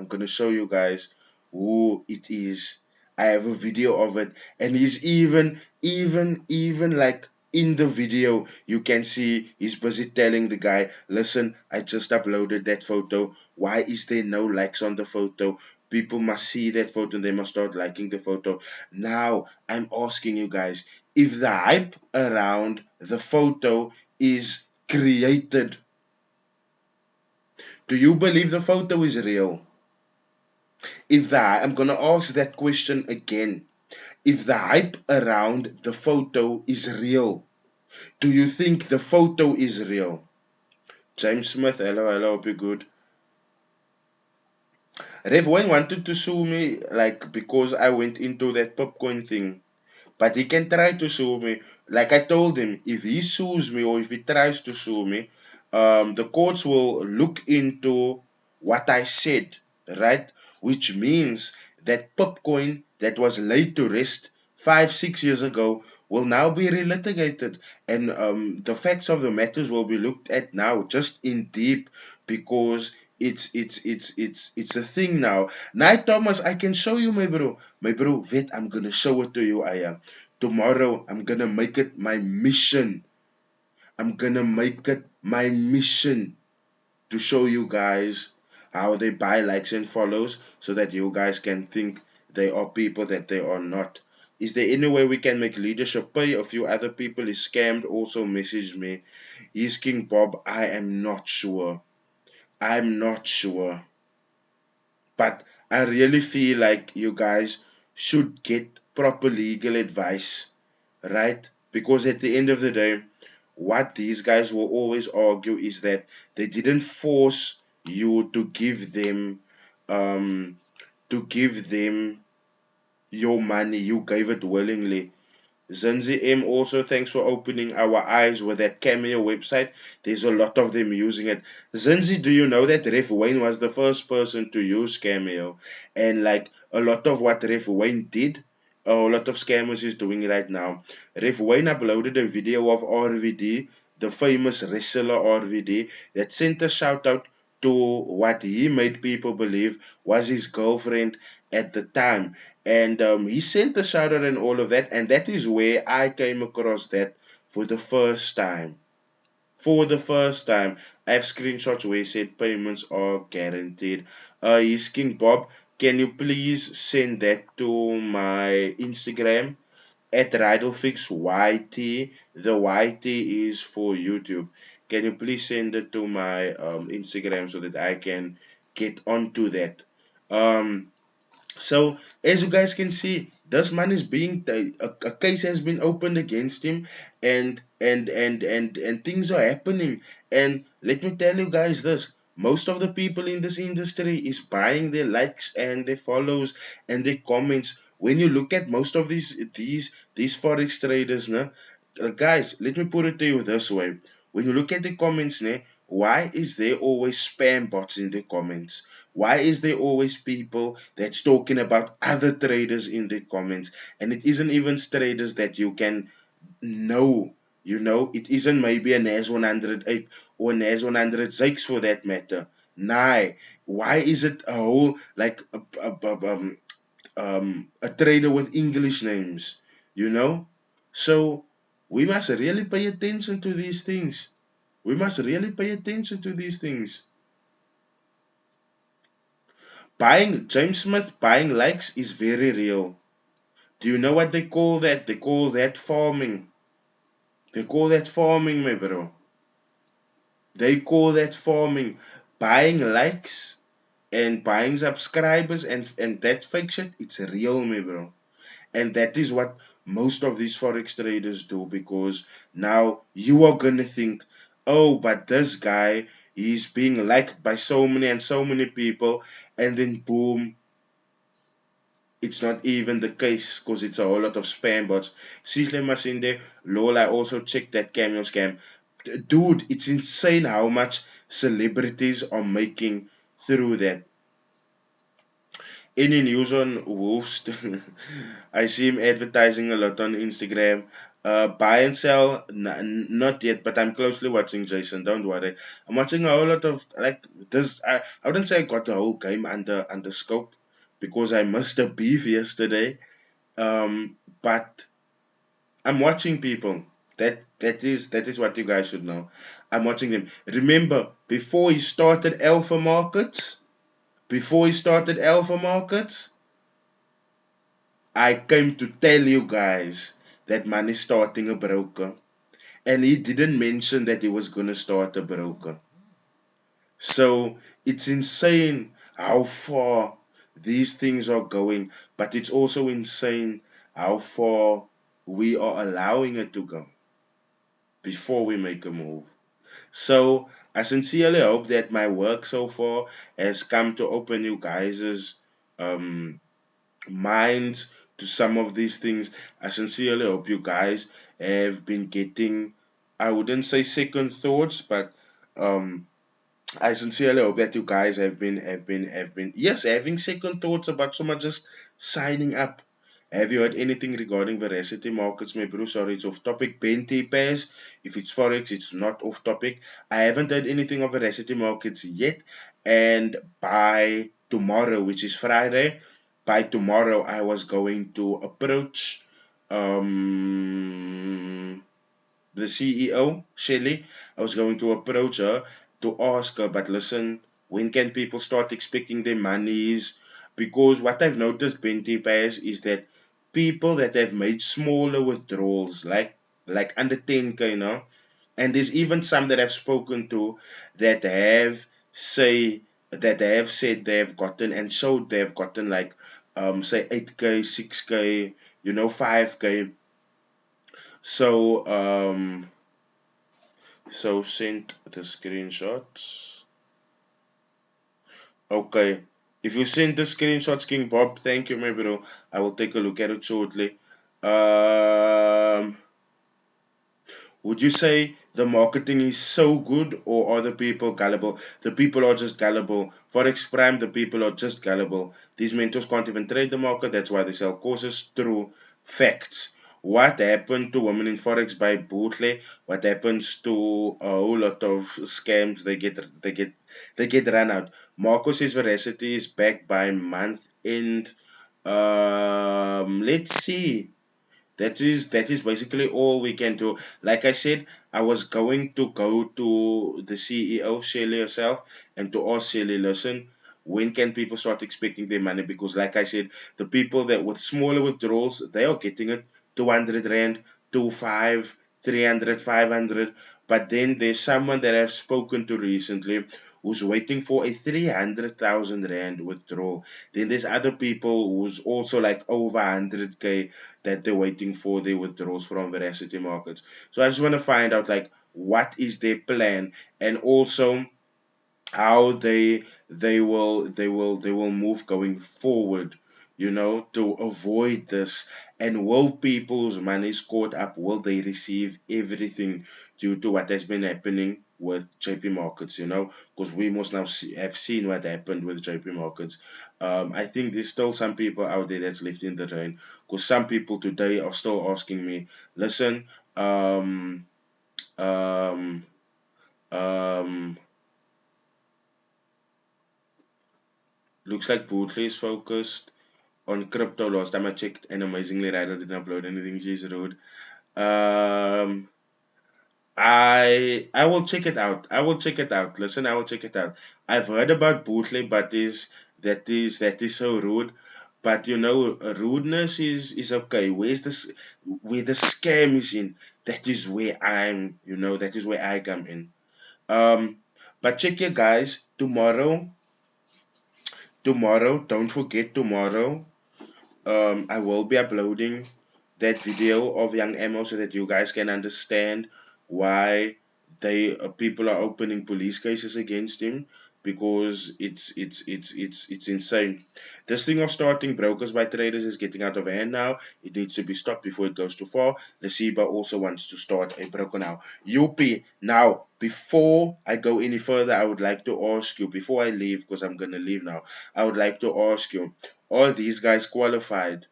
who it is. I have a video of it, and he's even like in the video you can see he's busy telling the guy, listen, I just uploaded that photo. Why is there no likes on the photo? People must see that photo and they must start liking the photo. Now I'm asking you guys, if the hype around the photo is created, do you believe the photo is real? I'm gonna ask that question again. If the hype around the photo is real, do you think the photo is real? James Smith, hello, hello, hope you're good. Rev Wayne wanted to sue me like because I went into that popcorn thing. But he can try to sue me. Like I told him, if he sues me or if he tries to sue me, the courts will look into what I said, right? Which means that Popcoin that was laid to rest 5, 6 years ago will now be relitigated, and the facts of the matters will be looked at now, just in deep, because it's a thing now. Night Thomas, I can show you, my bro. Vet, I'm gonna show it to you. Tomorrow I'm gonna make it my mission. I'm gonna make it my mission to show you guys how they buy likes and follows so that you guys can think they are people that they are not. Is there any way we can make leadership pay? A few other people is scammed. Also message me. He's King Bob. I am not sure. I'm not sure. But I really feel like you guys should get proper legal advice, right? Because at the end of the day, what these guys will always argue is that they didn't force you um to give them your money. You gave it willingly. Zinzi M, also thanks for opening our eyes with that Cameo website. There's a lot of them using it. Zinzi, do you know that Ref Wayne was the first person to use Cameo? And like a lot of what Ref Wayne did, a lot of scammers is doing right now. Ref Wayne uploaded a video of RVD, the famous wrestler RVD, that sent a shout out to what he made people believe was his girlfriend at the time. And he sent the shout out and all of that, and that is where I came across that for the first time. For the first time, I have screenshots where he said payments are guaranteed. He's King Bob. Can you please send that to my Instagram at Ridelfix YT? The YT is for YouTube. Can you please send it to my Instagram so that I can get onto that? Um, so as you guys can see, this man is being a case has been opened against him, and things are happening. And let me tell you guys this: most of the people in this industry is buying their likes and their follows and their comments. When you look at most of these forex traders, nah, guys, let me put it to you this way: when you look at the comments, nah, why is there always spam bots in the comments? Why is there always people that's talking about other traders in the comments? And it isn't even traders that you can know. You know, it isn't maybe a NAS 108 or a NAS 106 for that matter. Nah, why is it a whole like a trader with English names? You know, so we must really pay attention to these things. We must really pay attention to these things. Buying James Smith buying likes is very real. Do you know what they call that? They call that farming. They call that farming, my bro. They call that farming. Buying likes and buying subscribers and that fake shit, it's real, my bro. And that is what most of these forex traders do, because now you are gonna think, oh, but this guy, he's being liked by so many and so many people, and then boom, it's not even the case because it's a whole lot of spam bots. Sihle Masinde, lol, I also checked that cameo scam. Dude, it's insane how much celebrities are making through that. Any news on Wolves? I see him advertising a lot on Instagram. Buy and sell, not yet, but I'm closely watching Jason. Don't worry. I'm watching a whole lot of like this. I wouldn't say I got the whole game under scope because I missed a beef yesterday. But I'm watching people. That is what you guys should know. I'm watching them. Remember, before he started Alpha Markets, I came to tell you guys that man is starting a broker. And he didn't mention that he was gonna start a broker. So it's insane how far these things are going, but it's also insane how far we are allowing it to go before we make a move. So I sincerely hope that my work so far has come to open you guys' um, minds to some of these things. I sincerely hope you guys have been getting, I wouldn't say second thoughts, but um, I sincerely hope that you guys have been yes, having second thoughts about someone just signing up. Have you heard anything regarding veracity markets, my bro? Sorry, it's off topic. Bente pairs. If it's forex, it's not off topic. I haven't heard anything of veracity markets yet. And by tomorrow, which is Friday, by tomorrow I was going to approach the CEO, Shelly. I was going to approach her to ask her, but listen, when can people start expecting their monies? Because what I've noticed, Bente Pairs, is that people that have made smaller withdrawals, like under 10k, you know, and there's even some that I've spoken to that have said they have gotten and showed they have gotten like say 8k, 6k, 5K. So send the screenshots. Okay. If you send the screenshots, King Bob, thank you, my bro. I will take a look at it shortly. Um, would you say the marketing is so good, or are the people gullible? The people are just gullible. Forex Prime, the people are just gullible. These mentors can't even trade the market. That's why they sell courses. Through facts. What happened to women in Forex by Bootle? What happens to a whole lot of scams? They get run out. Marco says veracity is back by month end. Let's see. That is basically all we can do. Like I said, I was going to go to the CEO, Shelly herself, and to ask Shelly, listen, when can people start expecting their money? Because like I said, the people that with smaller withdrawals, they are getting it 200 rand, 25, 300, 500. But then there's someone that I've spoken to recently who's waiting for a 300,000 rand withdrawal. Then there's other people who's also like over 100K that they're waiting for their withdrawals from veracity markets. So I just want to find out like what is their plan, and also how they will move going forward, to avoid this. And will people whose money is caught up, will they receive everything due to what has been happening with JP markets, because we must now have seen what happened with JP markets. I think there's still some people out there that's left in the rain, because some people today are still asking me, listen, um um um looks like Bootley is focused on crypto. Last time I checked, and amazingly, Ryder didn't upload anything. She's rude. Um, I will check it out. I will check it out. Listen, I will check it out. I've heard about Bootley, but that is so rude. But rudeness is okay. Where the scam is in? That is where I'm. That is where I come in. Um, but check it, guys. Tomorrow. Don't forget tomorrow. I will be uploading that video of young Emo so that you guys can understand why people are opening police cases against him, because it's insane. This thing of starting brokers by traders is getting out of hand now. It needs to be stopped before it goes too far. Lesiba also wants to start a broker now. UP, now before I go any further, I would like to ask you, before I leave, because I'm gonna leave now, I would like to ask you, are these guys qualified?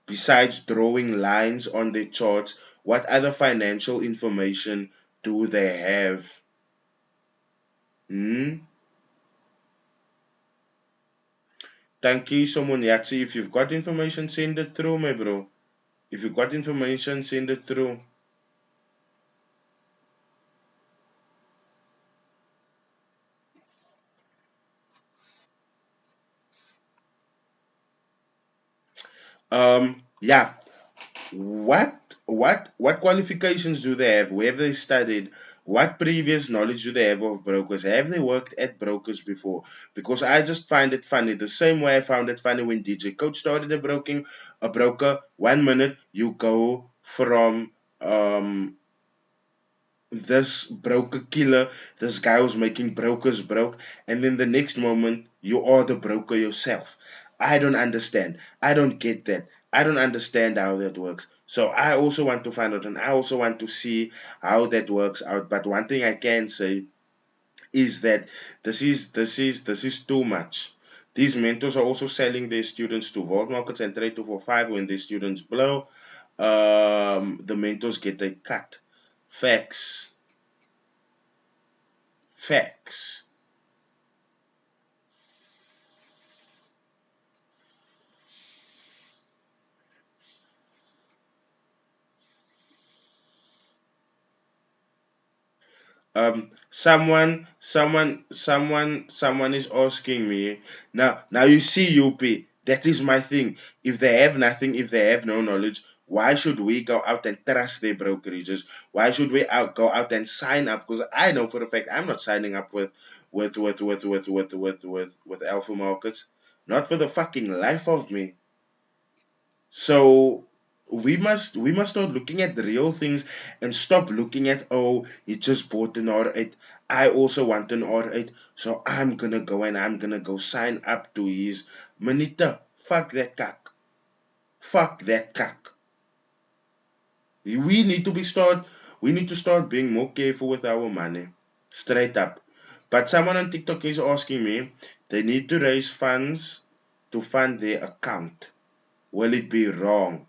Besides drawing lines on their charts, what other financial information do they have? Hmm? Thank you, someone Yatsi. If you've got information, send it through, my bro. If you've got information, send it through. Yeah. What qualifications do they have? Where have they studied? What previous knowledge do they have of brokers? Have they worked at brokers before? Because I just find it funny. The same way I found it funny when DJ Coach started a broker. 1 minute you go from this broker killer, this guy who's making brokers broke, and then the next moment you are the broker yourself. I don't understand. I don't get that. I don't understand how that works. So I also want to find out, and I also want to see how that works out. But one thing I can say is that this is too much. These mentors are also selling their students to vault markets and trade 245 when their students blow. The mentors get a cut. Facts. Facts. Someone is asking me now. Now you see, UP. That is my thing. If they have nothing, if they have no knowledge, why should we go out and trust their brokerages? Why should we go out and sign up? Because I know for a fact I'm not signing up with Alpha Markets. Not for the fucking life of me. So we must start looking at the real things and stop looking at, oh, he just bought an R8. I also want an R8, so I'm gonna go sign up to his Manita. Fuck that cock. Fuck that cock. We need to be start we need to start being more careful with our money. Straight up. But someone on TikTok is asking me, they need to raise funds to fund their account. Will it be wrong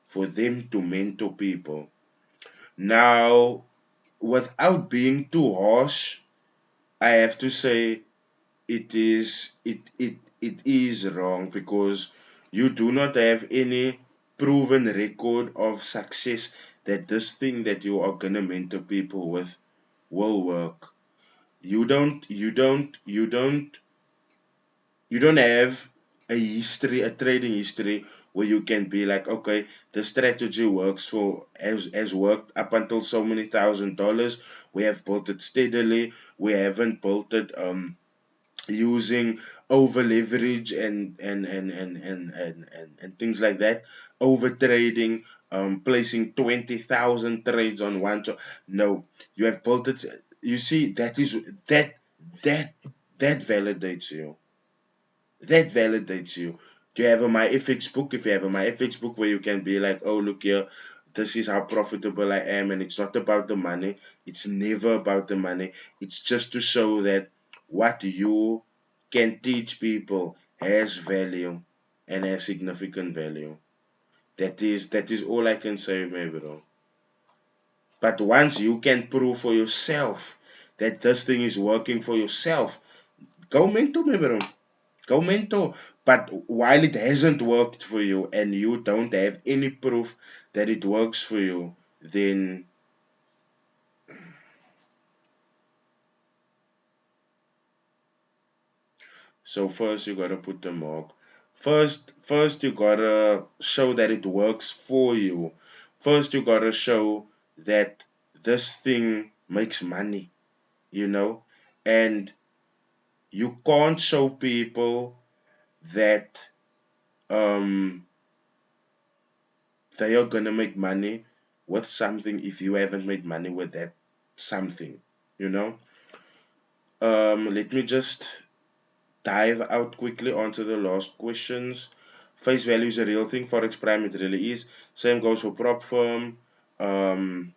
for them to mentor people? Now, without being too harsh, I have to say it is wrong, because you do not have any proven record of success that this thing that you are gonna mentor people with will work. You don't have a trading history where you can be like, okay, the strategy works for has worked up until so many $1,000. We have built it steadily. We haven't built it using over leverage and things like that, over trading, placing 20,000 trades on one. No, you have built it. You see, that that validates you. That validates you. Do you have a my FX book? If you have a my FX book where you can be like, oh, look here, this is how profitable I am, and it's not about the money. It's never about the money. It's just to show that what you can teach people has value and has significant value. That is all I can say, my bro. But once you can prove for yourself that this thing is working for yourself, go mentor, my bro. Go mentor. But while it hasn't worked for you and you don't have any proof that it works for you, then so first you gotta put the mark. First you gotta show that it works for you. First you gotta show that this thing makes money, you know? And you can't show people that um they are gonna make money with something if you haven't made money with that something, you know. Let me just dive out quickly onto the last questions. Face value is a real thing. Forex prime, it really is. Same goes for prop firm. um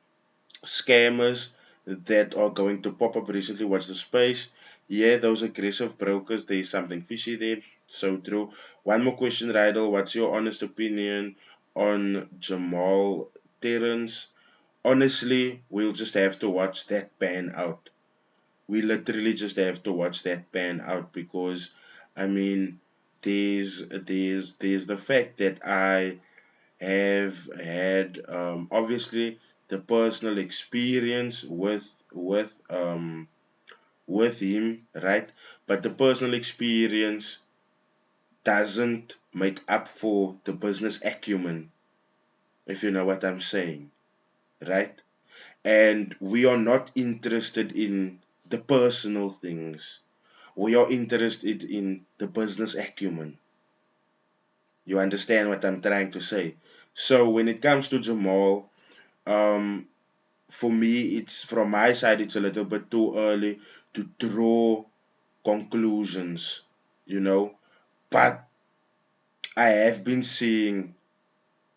Scammers that are going to pop up recently. Watch the space. Yeah, those aggressive brokers, there is something fishy there. So true. One more question, Rydell. What's your honest opinion on Jamal Terrence? Honestly, we'll just have to watch that pan out. We literally just have to watch that pan out, because I mean, there's the fact that I have had obviously the personal experience with him, right? But the personal experience doesn't make up for the business acumen, if you know what I'm saying, right? And we are not interested in the personal things. We are interested in the business acumen. You understand what I'm trying to say? So when it comes to Jamal, um, for me, it's from my side, it's a little bit too early to draw conclusions, you know. But I have been seeing,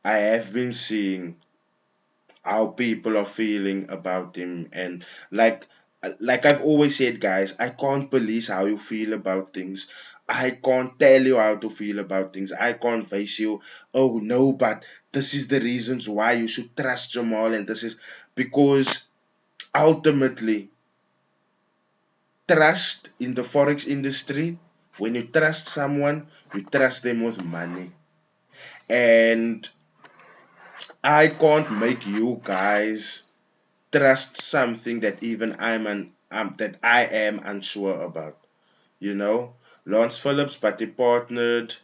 I have been seeing how people are feeling about him, and like I've always said, guys, I can't police how you feel about things. I can't tell you how to feel about things. I can't face you, oh no, but this is the reasons why you should trust Jamal, and this is because ultimately, trust in the forex industry, when you trust someone, you trust them with money. And I can't make you guys trust something that even that I am unsure about. You know, Lance Phillips, but he partnered.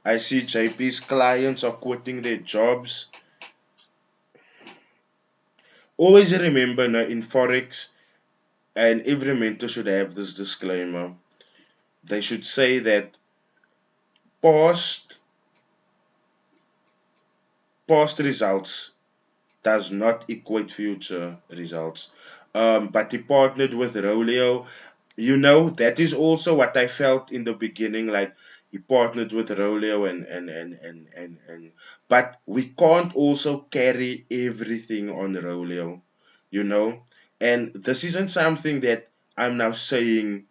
I see JP's clients are quitting their jobs. Always remember, now, in forex, and every mentor should have this disclaimer. They should say that past past results does not equate future results. But he partnered with Rolio. That is also what I felt in the beginning. Like he partnered with Rolio and but we can't also carry everything on Rolio, you know. And this isn't something that I'm now saying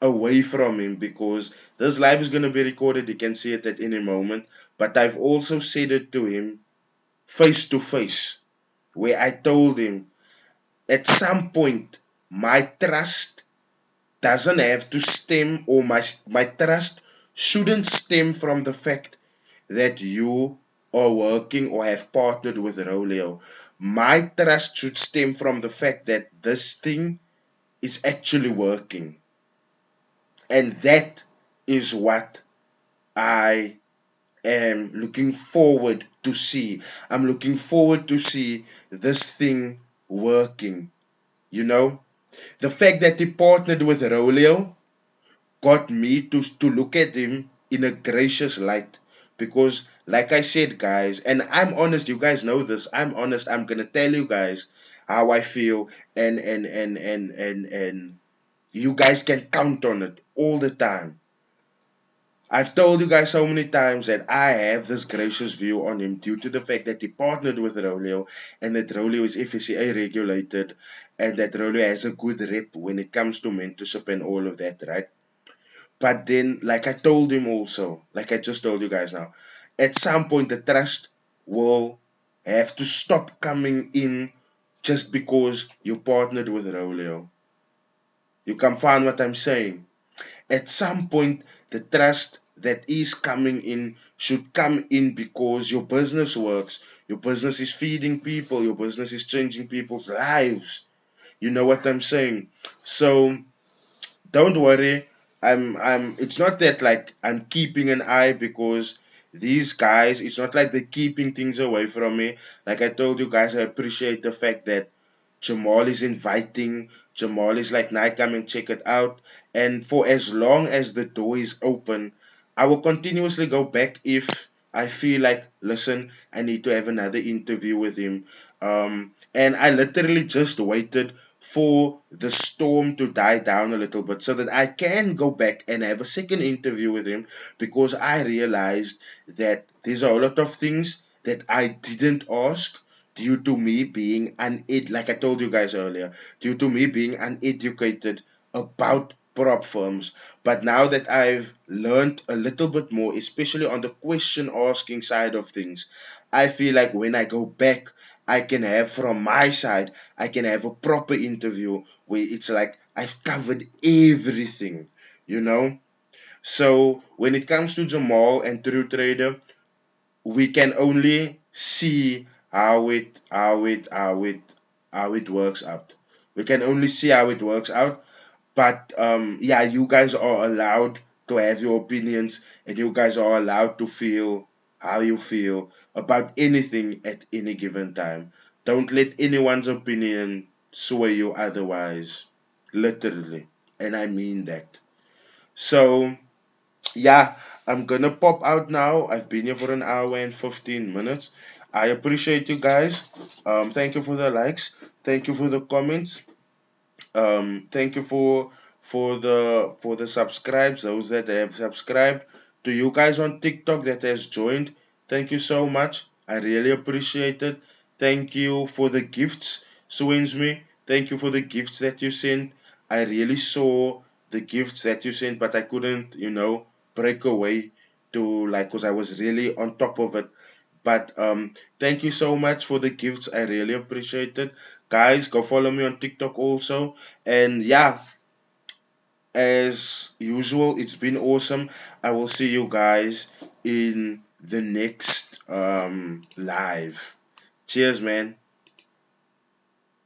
away from him, because this live is gonna be recorded. You can see it at any moment. But I've also said it to him face to face, where I told him at some point my trust doesn't have to stem, or my trust shouldn't stem from the fact that you are working or have partnered with Rolio. My trust should stem from the fact that this thing is actually working. And that is what I am looking forward to see. I'm looking forward to see this thing working. You know, the fact that he partnered with Rolio got me to look at him in a gracious light, because like I said, guys, and I'm honest, you guys know this, I'm honest, I'm gonna tell you guys how I feel, and you guys can count on it all the time. I've told you guys so many times that I have this gracious view on him due to the fact that he partnered with Rolio, and that Rolio is FSCA regulated, and that Rolio has a good rep when it comes to mentorship and all of that, right? But then, like I told him also, like I just told you guys now, at some point the trust will have to stop coming in just because you partnered with Rolio. You can find what I'm saying. At some point, the trust that is coming in should come in because your business works, your business is feeding people, your business is changing people's lives. You know what I'm saying? So don't worry. It's not that like I'm keeping an eye, because these guys, it's not like they're keeping things away from me. Like I told you guys, I appreciate the fact that Jamal is inviting. Jamal is like, "Nah, come and check it out." And for as long as the door is open, I will continuously go back if I feel like, listen, I need to have another interview with him. And I literally just waited for the storm to die down a little bit so that I can go back and have a second interview with him, because I realized that there's a lot of things that I didn't ask due to me being like I told you guys earlier, due to me being uneducated about prop firms. But now that I've learned a little bit more, especially on the question asking side of things, I feel like when I go back, I can have from my side, I can have a proper interview where it's like I've covered everything, you know. So when it comes to Jamal and True Trader, we can only see how it works out. We can only see how it works out. But yeah, you guys are allowed to have your opinions, and you guys are allowed to feel how you feel about anything at any given time. Don't let anyone's opinion sway you otherwise. Literally. And I mean that. So yeah, I'm gonna pop out now. I've been here for an hour and 15 minutes. I appreciate you guys. Thank you for the likes. Thank you for the comments. Thank you for the subscribes, those that have subscribed. To you guys on TikTok that has joined, thank you so much. I really appreciate it. Thank you for the gifts, Swinsme. Thank you for the gifts that you sent. I really saw the gifts that you sent, but I couldn't, break away to like, because I was really on top of it. But thank you so much for the gifts. I really appreciate it. Guys, go follow me on TikTok also. And yeah, as usual, it's been awesome. I will see you guys in the next live. Cheers, man.